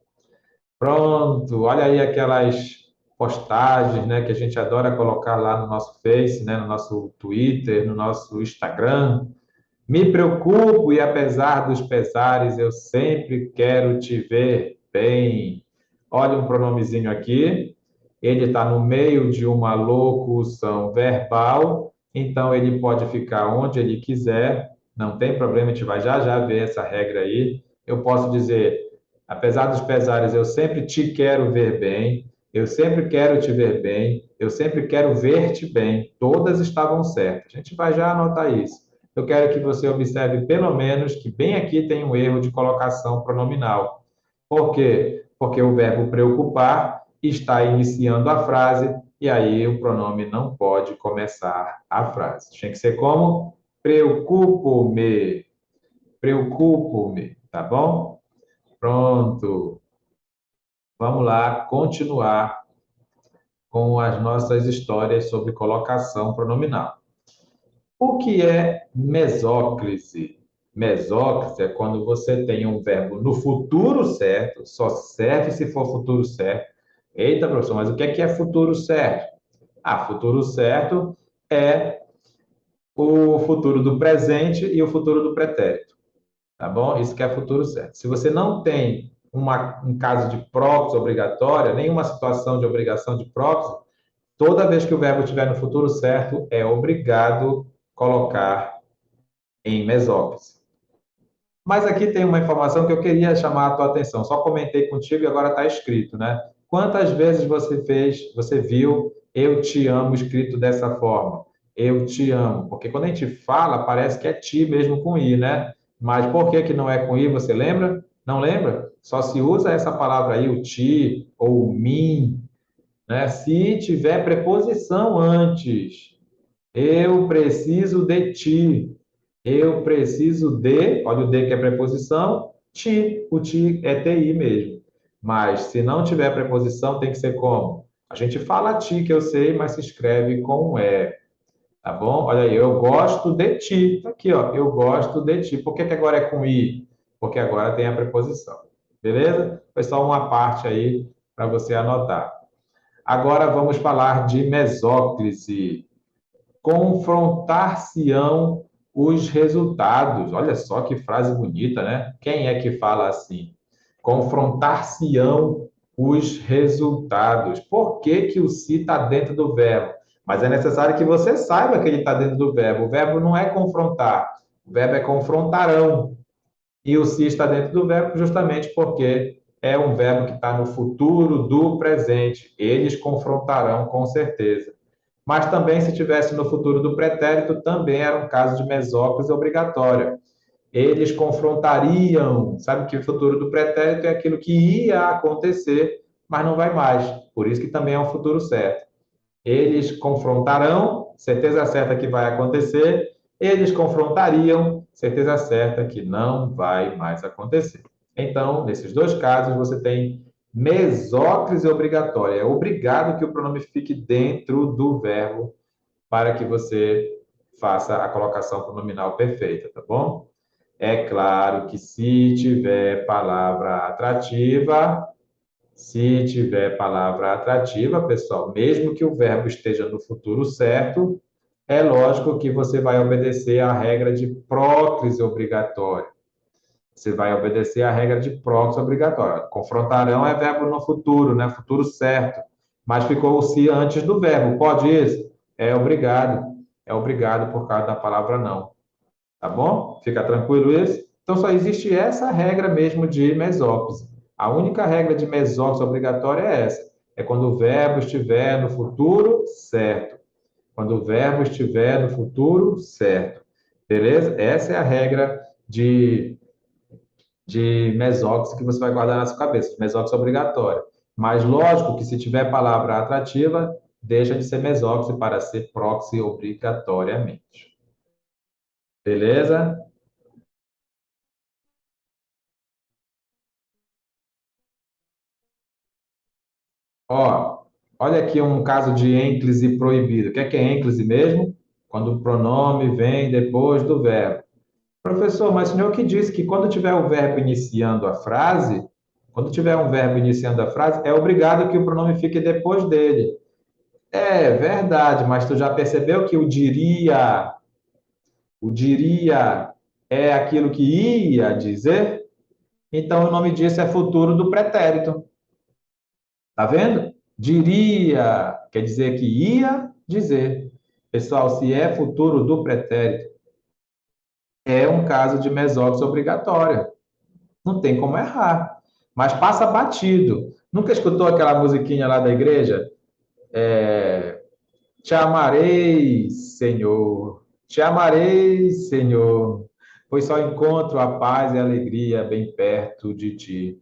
Pronto. Olha aí aquelas postagens, né, que a gente adora colocar lá no nosso Face, né, no nosso Twitter, no nosso Instagram. Me preocupo e apesar dos pesares, eu sempre quero te ver bem. Olha um pronomezinho aqui. Ele está no meio de uma locução verbal, então ele pode ficar onde ele quiser, não tem problema, a gente vai já já ver essa regra aí. Eu posso dizer, apesar dos pesares, eu sempre te quero ver bem, eu sempre quero te ver bem, eu sempre quero ver-te bem. Todas estavam certas. A gente vai já anotar isso. Eu quero que você observe pelo menos que bem aqui tem um erro de colocação pronominal. Por quê? Porque o verbo preocupar está iniciando a frase e aí o pronome não pode começar a frase. Tinha que ser como? Preocupo-me. Preocupo-me, tá bom? Pronto. Vamos lá continuar com as nossas histórias sobre colocação pronominal. O que é mesóclise? Mesóclise é quando você tem um verbo no futuro certo, só serve se for futuro certo. Eita, professor, mas o que é futuro certo? Ah, futuro certo é o futuro do presente e o futuro do pretérito, tá bom? Isso que é futuro certo. Se você não tem um caso de próprio obrigatória, nenhuma situação de obrigação de próprio, toda vez que o verbo estiver no futuro certo, é obrigado colocar em mesóclise. Mas aqui tem uma informação que eu queria chamar a tua atenção. Só comentei contigo e agora está escrito, né? Quantas vezes você viu eu te amo escrito dessa forma? Eu te amo. Porque quando a gente fala, parece que é ti mesmo com i, né? Mas por que que não é com i, você lembra? Não lembra? Só se usa essa palavra aí, o ti ou o mim, né? Se tiver preposição antes. Eu preciso de ti. Eu preciso de, olha o de que é preposição, ti. O ti é ti mesmo. Mas se não tiver preposição, tem que ser como? A gente fala ti, que eu sei, mas se escreve com um E, tá bom? Olha aí, eu gosto de ti. Tá aqui, ó, eu gosto de ti. Por que que agora é com i? Porque agora tem a preposição. Beleza? Foi só uma parte aí para você anotar. Agora vamos falar de mesóclise. Confrontar-se-ão os resultados. Olha só que frase bonita, né? Quem é que fala assim? Confrontar-se-ão os resultados. Por que que o se está dentro do verbo? Mas é necessário que você saiba que ele está dentro do verbo. O verbo não é confrontar, o verbo é confrontarão. E o se está dentro do verbo justamente porque é um verbo que está no futuro do presente. Eles confrontarão com certeza. Mas também, se tivesse no futuro do pretérito, também era um caso de mesóclise obrigatória. Eles confrontariam, sabe que o futuro do pretérito é aquilo que ia acontecer, mas não vai mais. Por isso que também é um futuro certo. Eles confrontarão, certeza certa que vai acontecer. Eles confrontariam, certeza certa que não vai mais acontecer. Então, nesses dois casos, você tem mesóclise obrigatória. É obrigado que o pronome fique dentro do verbo para que você faça a colocação pronominal perfeita, tá bom? É claro que se tiver palavra atrativa, pessoal, mesmo que o verbo esteja no futuro certo, é lógico que você vai obedecer à regra de próclise obrigatória. Você vai obedecer à regra de próclise obrigatória. Confrontarão é verbo no futuro, né? Futuro certo. Mas ficou o se antes do verbo. Pode isso? É obrigado. É obrigado por causa da palavra não. Tá bom? Fica tranquilo isso? Então só existe essa regra mesmo de mesóclise. A única regra de mesóclise obrigatória é essa. É quando o verbo estiver no futuro certo. Quando o verbo estiver no futuro certo. Beleza? Essa é a regra de mesóclise que você vai guardar na sua cabeça. Mesóclise obrigatória. Mas lógico que se tiver palavra atrativa, deixa de ser mesóclise para ser próxime obrigatoriamente. Beleza? Ó, olha aqui um caso de ênclise proibido. O que é ênclise mesmo? Quando o pronome vem depois do verbo. Professor, mas o senhor que disse que quando tiver o verbo iniciando a frase, quando tiver um verbo iniciando a frase, é obrigado que o pronome fique depois dele. É verdade, mas tu já percebeu que o diria é aquilo que ia dizer? Então o nome disso é futuro do pretérito. Tá vendo? Diria, quer dizer que ia dizer. Pessoal, se é futuro do pretérito, é um caso de mesóclise obrigatória. Não tem como errar. Mas passa batido. Nunca escutou aquela musiquinha lá da igreja? É, te amarei, Senhor. Te amarei, Senhor. Pois só encontro a paz e a alegria bem perto de ti.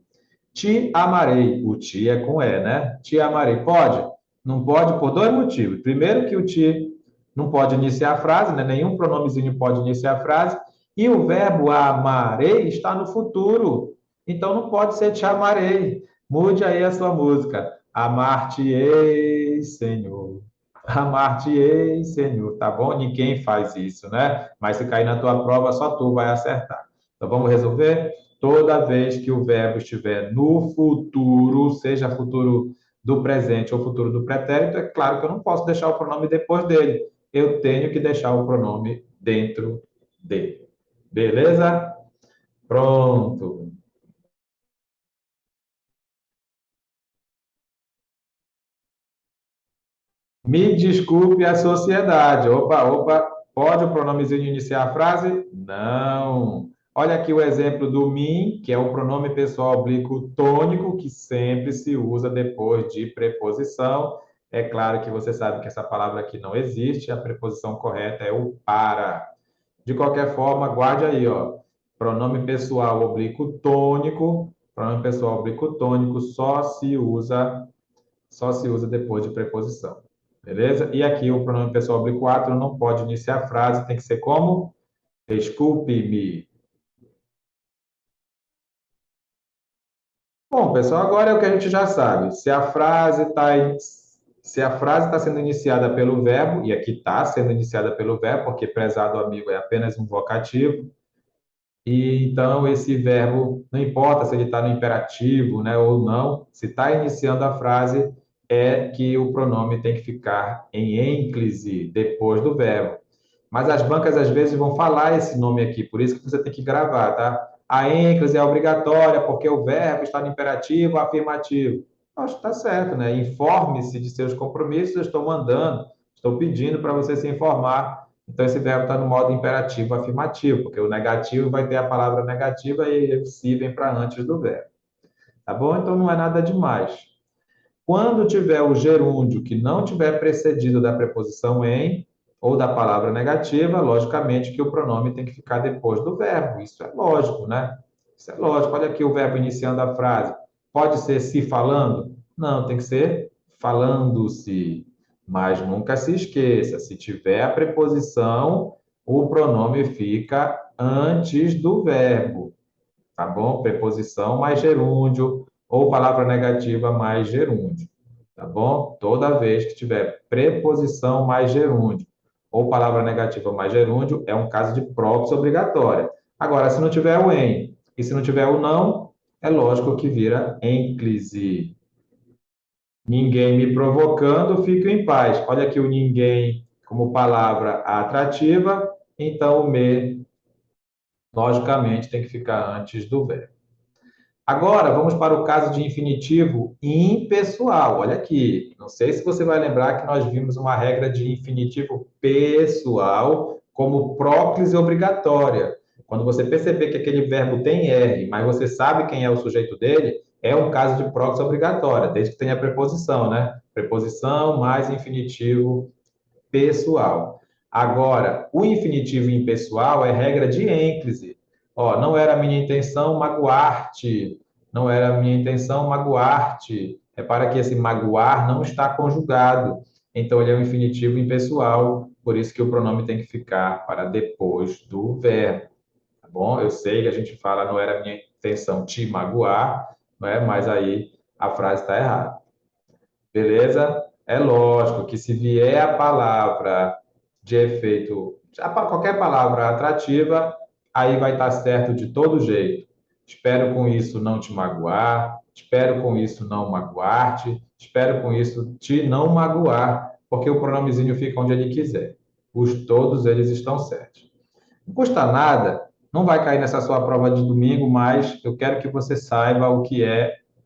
Te amarei. O ti é com E, né? Te amarei. Pode? Não pode por dois motivos. Primeiro, que o ti não pode iniciar a frase, né? Nenhum pronomezinho pode iniciar a frase. E o verbo amarei está no futuro. Então não pode ser te amarei. Mude aí a sua música. Amar-te-ei, Senhor. Amar-te-ei, Senhor, tá bom? Ninguém faz isso, né? Mas se cair na tua prova, só tu vai acertar. Então vamos resolver? Toda vez que o verbo estiver no futuro, seja futuro do presente ou futuro do pretérito, é claro que eu não posso deixar o pronome depois dele. Eu tenho que deixar o pronome dentro dele. Beleza? Pronto. Me desculpe a sociedade. Opa, opa, pode o pronomezinho iniciar a frase? Não. Olha aqui o exemplo do mim, que é o pronome pessoal oblíquo tônico, que sempre se usa depois de preposição. É claro que você sabe que essa palavra aqui não existe, a preposição correta é o para. De qualquer forma, guarde aí, ó. Pronome pessoal oblíquo tônico. Pronome pessoal oblíquo tônico só se usa depois de preposição. Beleza? E aqui o pronome pessoal oblíquo 4 não pode iniciar a frase, tem que ser como? Desculpe-me. Bom, pessoal, agora é o que a gente já sabe. Se a frase está sendo iniciada pelo verbo, e aqui está sendo iniciada pelo verbo, porque prezado amigo é apenas um vocativo, e então esse verbo, não importa se ele está no imperativo, né, ou não, se está iniciando a frase, é que o pronome tem que ficar em ênclise depois do verbo. Mas as bancas às vezes vão falar esse nome aqui, por isso que você tem que gravar, tá? A ênclise é obrigatória porque o verbo está no imperativo afirmativo. Acho que está certo, né? Informe-se de seus compromissos, eu estou mandando, estou pedindo para você se informar. Então, esse verbo está no modo imperativo afirmativo, porque o negativo vai ter a palavra negativa e o se vem para antes do verbo. Tá bom? Então, não é nada demais. Quando tiver o gerúndio que não tiver precedido da preposição em ou da palavra negativa, logicamente que o pronome tem que ficar depois do verbo. Isso é lógico, né? Isso é lógico. Olha aqui o verbo iniciando a frase. Pode ser se falando? Não, tem que ser falando-se. Mas nunca se esqueça, se tiver a preposição, o pronome fica antes do verbo, tá bom? Preposição mais gerúndio ou palavra negativa mais gerúndio, tá bom? Toda vez que tiver preposição mais gerúndio ou palavra negativa mais gerúndio, é um caso de própria obrigatória. Agora, se não tiver o em e se não tiver o não, é lógico que vira ênclise. Ninguém me provocando, fico em paz. Olha aqui o ninguém como palavra atrativa, então o me, logicamente, tem que ficar antes do verbo. Agora, vamos para o caso de infinitivo impessoal. Olha aqui, não sei se você vai lembrar que nós vimos uma regra de infinitivo pessoal como próclise obrigatória. Quando você perceber que aquele verbo tem R, mas você sabe quem é o sujeito dele, é um caso de próclise obrigatória, desde que tenha preposição, né? Preposição mais infinitivo pessoal. Agora, o infinitivo impessoal é regra de ênclise. Ó, não era minha intenção magoar-te. Não era minha intenção magoar-te. Repara que esse magoar não está conjugado. Então, ele é um infinitivo impessoal. Por isso que o pronome tem que ficar para depois do verbo. Tá bom? Eu sei que a gente fala não era minha intenção te magoar, não é? Mas aí a frase está errada. Beleza? É lógico que se vier a palavra de efeito, qualquer palavra atrativa, aí vai estar certo de todo jeito. Espero com isso não te magoar, espero com isso não magoar-te, espero com isso te não magoar, porque o pronomezinho fica onde ele quiser. Todos eles estão certos. Não custa nada, não vai cair nessa sua prova de domingo, mas eu quero que você saiba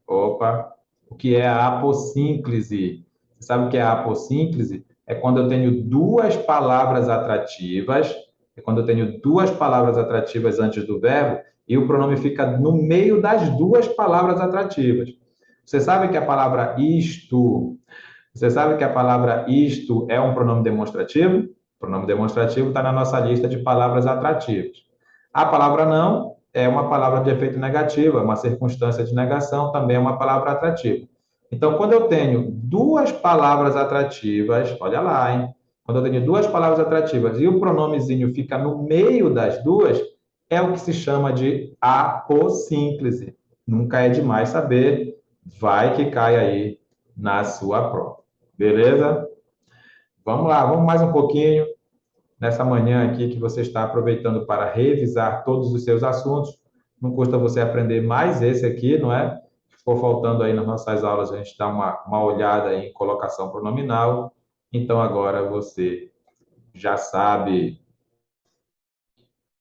opa, o que é a apossínclise. Você sabe o que é a apossínclise? É quando eu tenho duas palavras atrativas, é quando eu tenho duas palavras atrativas antes do verbo e o pronome fica no meio das duas palavras atrativas. Você sabe que a palavra isto, você sabe que a palavra isto é um pronome demonstrativo? O pronome demonstrativo está na nossa lista de palavras atrativas. A palavra não é uma palavra de efeito negativo, é uma circunstância de negação, também é uma palavra atrativa. Então, quando eu tenho duas palavras atrativas, olha lá, hein? Quando eu tenho duas palavras atrativas e o pronomezinho fica no meio das duas, é o que se chama de apossínclise. Nunca é demais saber, vai que cai aí na sua prova. Beleza? Vamos lá, vamos mais um pouquinho nessa manhã aqui que você está aproveitando para revisar todos os seus assuntos. Não custa você aprender mais esse aqui, não é? Ficou faltando aí nas nossas aulas, a gente dá uma olhada em colocação pronominal. Então, agora você já sabe.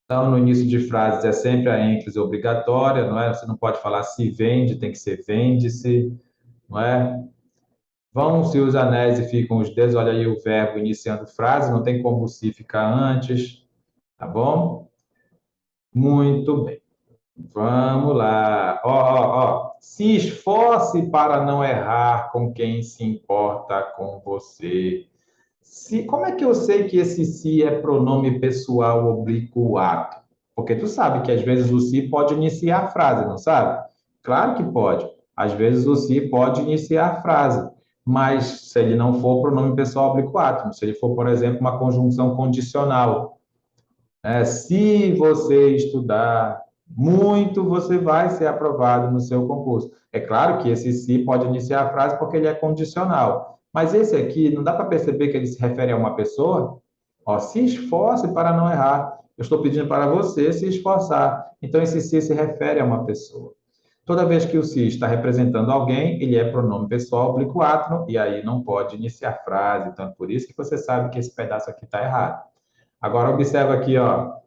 Então, no início de frases é sempre a ênfase obrigatória, não é? Você não pode falar se vende, tem que ser vende-se, não é? Vão-se os anéis e ficam os dedos, olha aí o verbo iniciando frase, não tem como o se ficar antes, tá bom? Muito bem. Vamos lá. Ó, ó, ó. Se esforce para não errar com quem se importa com você. Se, como é que eu sei que esse se é pronome pessoal oblíquo ato? Porque tu sabe que às vezes o se pode iniciar a frase, não sabe? Claro que pode. Às vezes o se pode iniciar a frase, mas se ele não for pronome pessoal oblíquo ato, se ele for, por exemplo, uma conjunção condicional, se você estudar muito, você vai ser aprovado no seu concurso. É claro que esse se pode iniciar a frase porque ele é condicional. Mas esse aqui, não dá para perceber que ele se refere a uma pessoa? Ó, se esforce para não errar. Eu estou pedindo para você se esforçar. Então, esse se refere a uma pessoa. Toda vez que o se está representando alguém, ele é pronome pessoal oblíquo átono, e aí não pode iniciar frase. Então, é por isso que você sabe que esse pedaço aqui está errado. Agora, observa aqui, ó.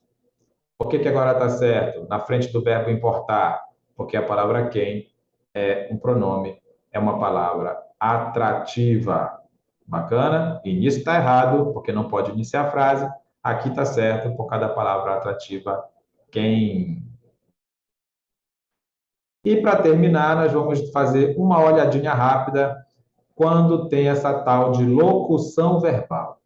Por que que agora está certo? Na frente do verbo importar, porque a palavra quem é um pronome, é uma palavra atrativa. Bacana? E nisso está errado, porque não pode iniciar a frase. Aqui está certo, por cada palavra atrativa, quem. E para terminar, nós vamos fazer uma olhadinha rápida quando tem essa tal de locução verbal.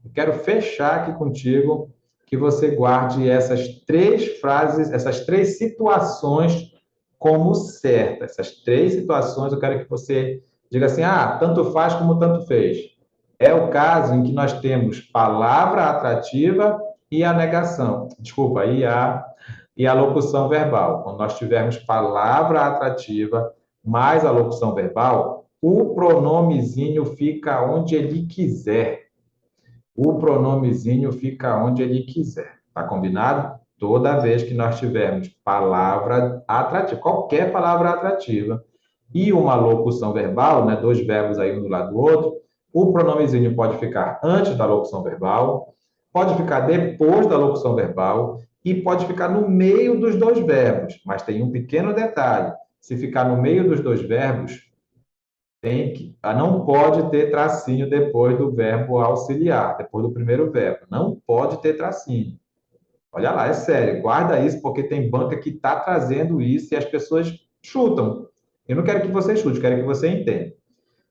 Eu quero fechar aqui contigo que você guarde essas três frases, essas três situações como certas. Essas três situações eu quero que você diga assim: ah, tanto faz como tanto fez. É o caso em que nós temos palavra atrativa e a negação. Desculpa, e a locução verbal. Quando nós tivermos palavra atrativa mais a locução verbal, o pronomezinho fica onde ele quiser. O pronomezinho fica onde ele quiser. Tá combinado? Toda vez que nós tivermos palavra atrativa, qualquer palavra atrativa, e uma locução verbal, né, dois verbos aí um do lado do outro, o pronomezinho pode ficar antes da locução verbal, pode ficar depois da locução verbal e pode ficar no meio dos dois verbos. Mas tem um pequeno detalhe: se ficar no meio dos dois verbos, não pode ter tracinho depois do verbo auxiliar, depois do primeiro verbo. Não pode ter tracinho. Olha lá, é sério, guarda isso, porque tem banca que está trazendo isso e as pessoas chutam. Eu não quero que você chute, quero que você entenda.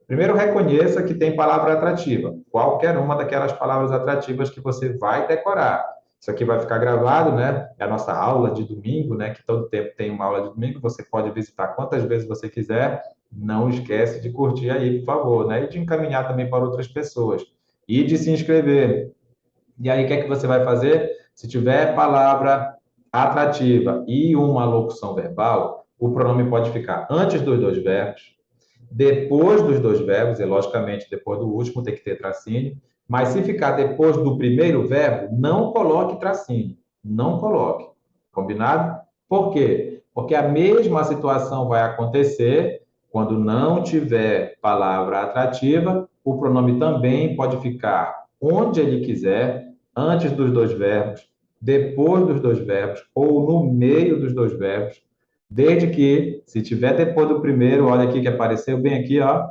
Primeiro, reconheça que tem palavra atrativa. Qualquer uma daquelas palavras atrativas que você vai decorar. Isso aqui vai ficar gravado, né? É a nossa aula de domingo, né? Que todo tempo tem uma aula de domingo. Você pode visitar quantas vezes você quiser. Não esquece de curtir aí, por favor, né? E de encaminhar também para outras pessoas. E de se inscrever. E aí, o que é que você vai fazer? Se tiver palavra atrativa e uma locução verbal, o pronome pode ficar antes dos dois verbos, depois dos dois verbos, e logicamente depois do último tem que ter tracinho, mas se ficar depois do primeiro verbo, não coloque tracinho, não coloque. Combinado? Por quê? Porque a mesma situação vai acontecer quando não tiver palavra atrativa, o pronome também pode ficar onde ele quiser, antes dos dois verbos, depois dos dois verbos ou no meio dos dois verbos, desde que, se tiver depois do primeiro, olha aqui que apareceu bem aqui, ó,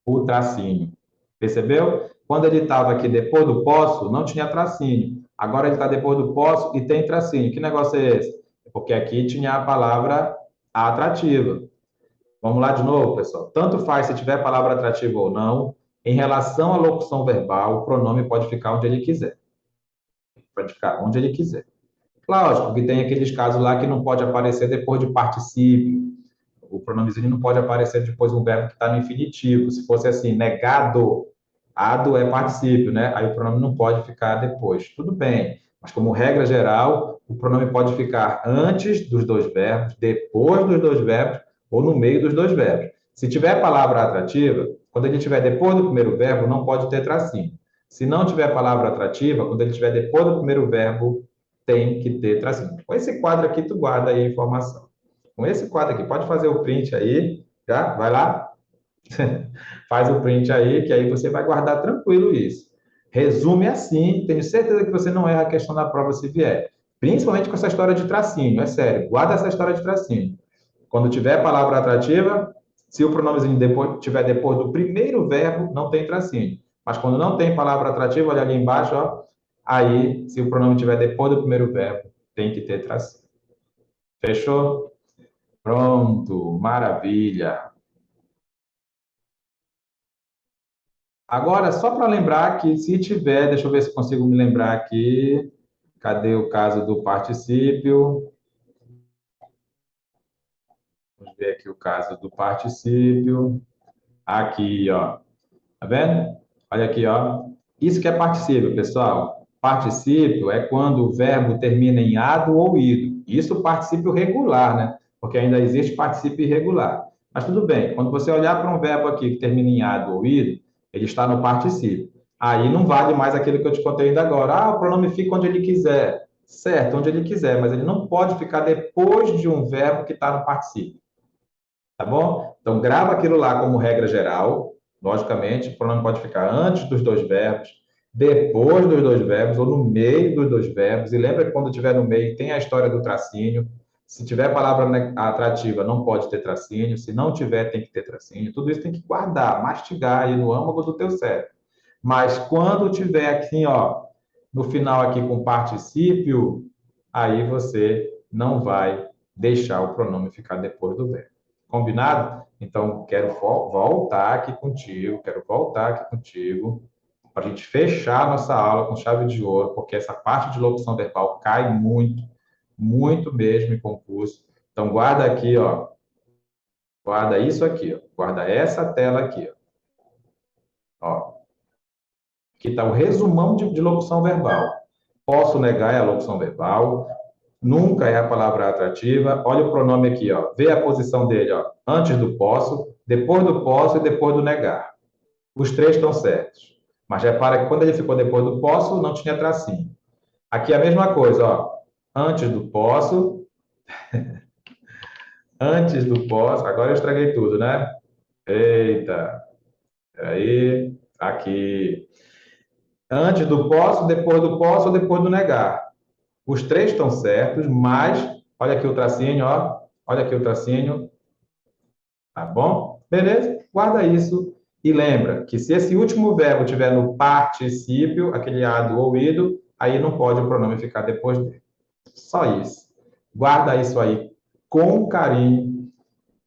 o tracinho. Percebeu? Quando ele estava aqui depois do posso, não tinha tracinho. Agora ele está depois do posso e tem tracinho. Que negócio é esse? Porque aqui tinha a palavra atrativa. Vamos lá de novo, pessoal. Tanto faz se tiver palavra atrativa ou não, em relação à locução verbal, o pronome pode ficar onde ele quiser. Pode ficar onde ele quiser. Lógico que tem aqueles casos lá que não pode aparecer depois de particípio. O pronomezinho não pode aparecer depois de um verbo que está no infinitivo. Se fosse assim, negado, ado é particípio, né? Aí o pronome não pode ficar depois. Tudo bem, mas como regra geral, o pronome pode ficar antes dos dois verbos, depois dos dois verbos ou no meio dos dois verbos. Se tiver palavra atrativa, quando ele estiver depois do primeiro verbo, não pode ter tracinho. Se não tiver palavra atrativa, quando ele estiver depois do primeiro verbo, tem que ter tracinho. Com esse quadro aqui, tu guarda aí a informação. Com esse quadro aqui, pode fazer o print aí, já? Vai lá, faz o print aí, que aí você vai guardar tranquilo isso. Resume assim, tenho certeza que você não erra a questão na prova se vier. Principalmente com essa história de tracinho, é sério. Guarda essa história de tracinho. Quando tiver palavra atrativa, se o pronomezinho tiver depois do primeiro verbo, não tem tracinho. Mas quando não tem palavra atrativa, olha ali embaixo, ó, aí, se o pronome tiver depois do primeiro verbo, tem que ter tracinho. Fechou? Pronto, maravilha. Agora, só para lembrar que se tiver, deixa eu ver se consigo me lembrar aqui. Cadê o caso do particípio? Vamos ver aqui o caso do particípio. Aqui, ó. Tá vendo? Olha aqui, ó. Isso que é particípio, pessoal. Particípio é quando o verbo termina em ado ou ido. Isso particípio regular, né? Porque ainda existe particípio irregular. Mas tudo bem, quando você olhar para um verbo aqui que termina em ado ou ido, ele está no particípio. Aí não vale mais aquilo que eu te contei ainda agora. Ah, o pronome fica onde ele quiser. Certo, onde ele quiser, mas ele não pode ficar depois de um verbo que está no particípio. Tá bom? Então, grava aquilo lá como regra geral. Logicamente, o pronome pode ficar antes dos dois verbos, depois dos dois verbos ou no meio dos dois verbos. E lembra que quando estiver no meio tem a história do tracinho. Se tiver palavra atrativa, não pode ter tracinho. Se não tiver, tem que ter tracinho. Tudo isso tem que guardar, mastigar aí no âmago do teu cérebro. Mas quando tiver aqui, ó, no final aqui com particípio, aí você não vai deixar o pronome ficar depois do verbo. Combinado? Então, quero voltar aqui contigo, para a gente fechar nossa aula com chave de ouro, porque essa parte de locução verbal cai muito, muito mesmo em concurso. Então, guarda aqui, ó, guarda isso aqui, ó, guarda essa tela aqui, ó. Aqui está o resumão de locução verbal. Posso negar é a locução verbal, nunca é a palavra atrativa. Olha o pronome aqui, ó. Vê a posição dele, ó. Antes do posso, depois do posso e depois do negar. Os três estão certos. Mas repara que quando ele ficou depois do posso, não tinha tracinho. Aqui é a mesma coisa, ó. Antes do posso, antes do posso. Agora eu estraguei tudo, né? Eita, peraí. Aqui. Antes do posso ou depois do negar. Os três estão certos, mas olha aqui o tracinho, ó. Olha aqui o tracinho. Tá bom? Beleza? Guarda isso e lembra que se esse último verbo tiver no particípio, aquele ado ou ido, aí não pode o pronome ficar depois dele. Só isso. Guarda isso aí com carinho.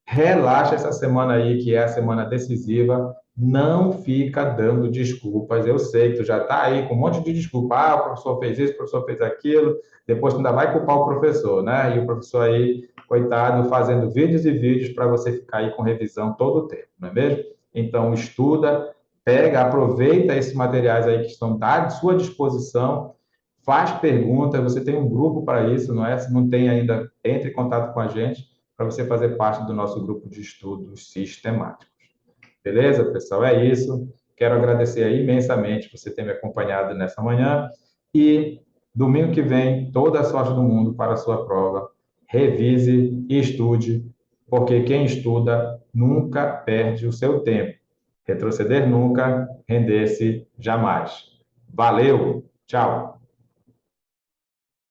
Relaxa essa semana aí, que é a semana decisiva. Não fica dando desculpas. Eu sei que tu já está aí com um monte de desculpa. Ah, o professor fez isso, o professor fez aquilo. Depois tu ainda vai culpar o professor, né? E o professor aí, coitado, fazendo vídeos e vídeos para você ficar aí com revisão todo o tempo, não é mesmo? Então, estuda, pega, aproveita esses materiais aí que estão à sua disposição, faz perguntas. Você tem um grupo para isso, não é? Se não tem ainda, entre em contato com a gente para você fazer parte do nosso grupo de estudos sistemáticos. Beleza, pessoal? É isso. Quero agradecer aí imensamente por você ter me acompanhado nessa manhã e domingo que vem, toda a sorte do mundo para a sua prova. Revise e estude, porque quem estuda nunca perde o seu tempo. Retroceder nunca, render-se jamais. Valeu! Tchau!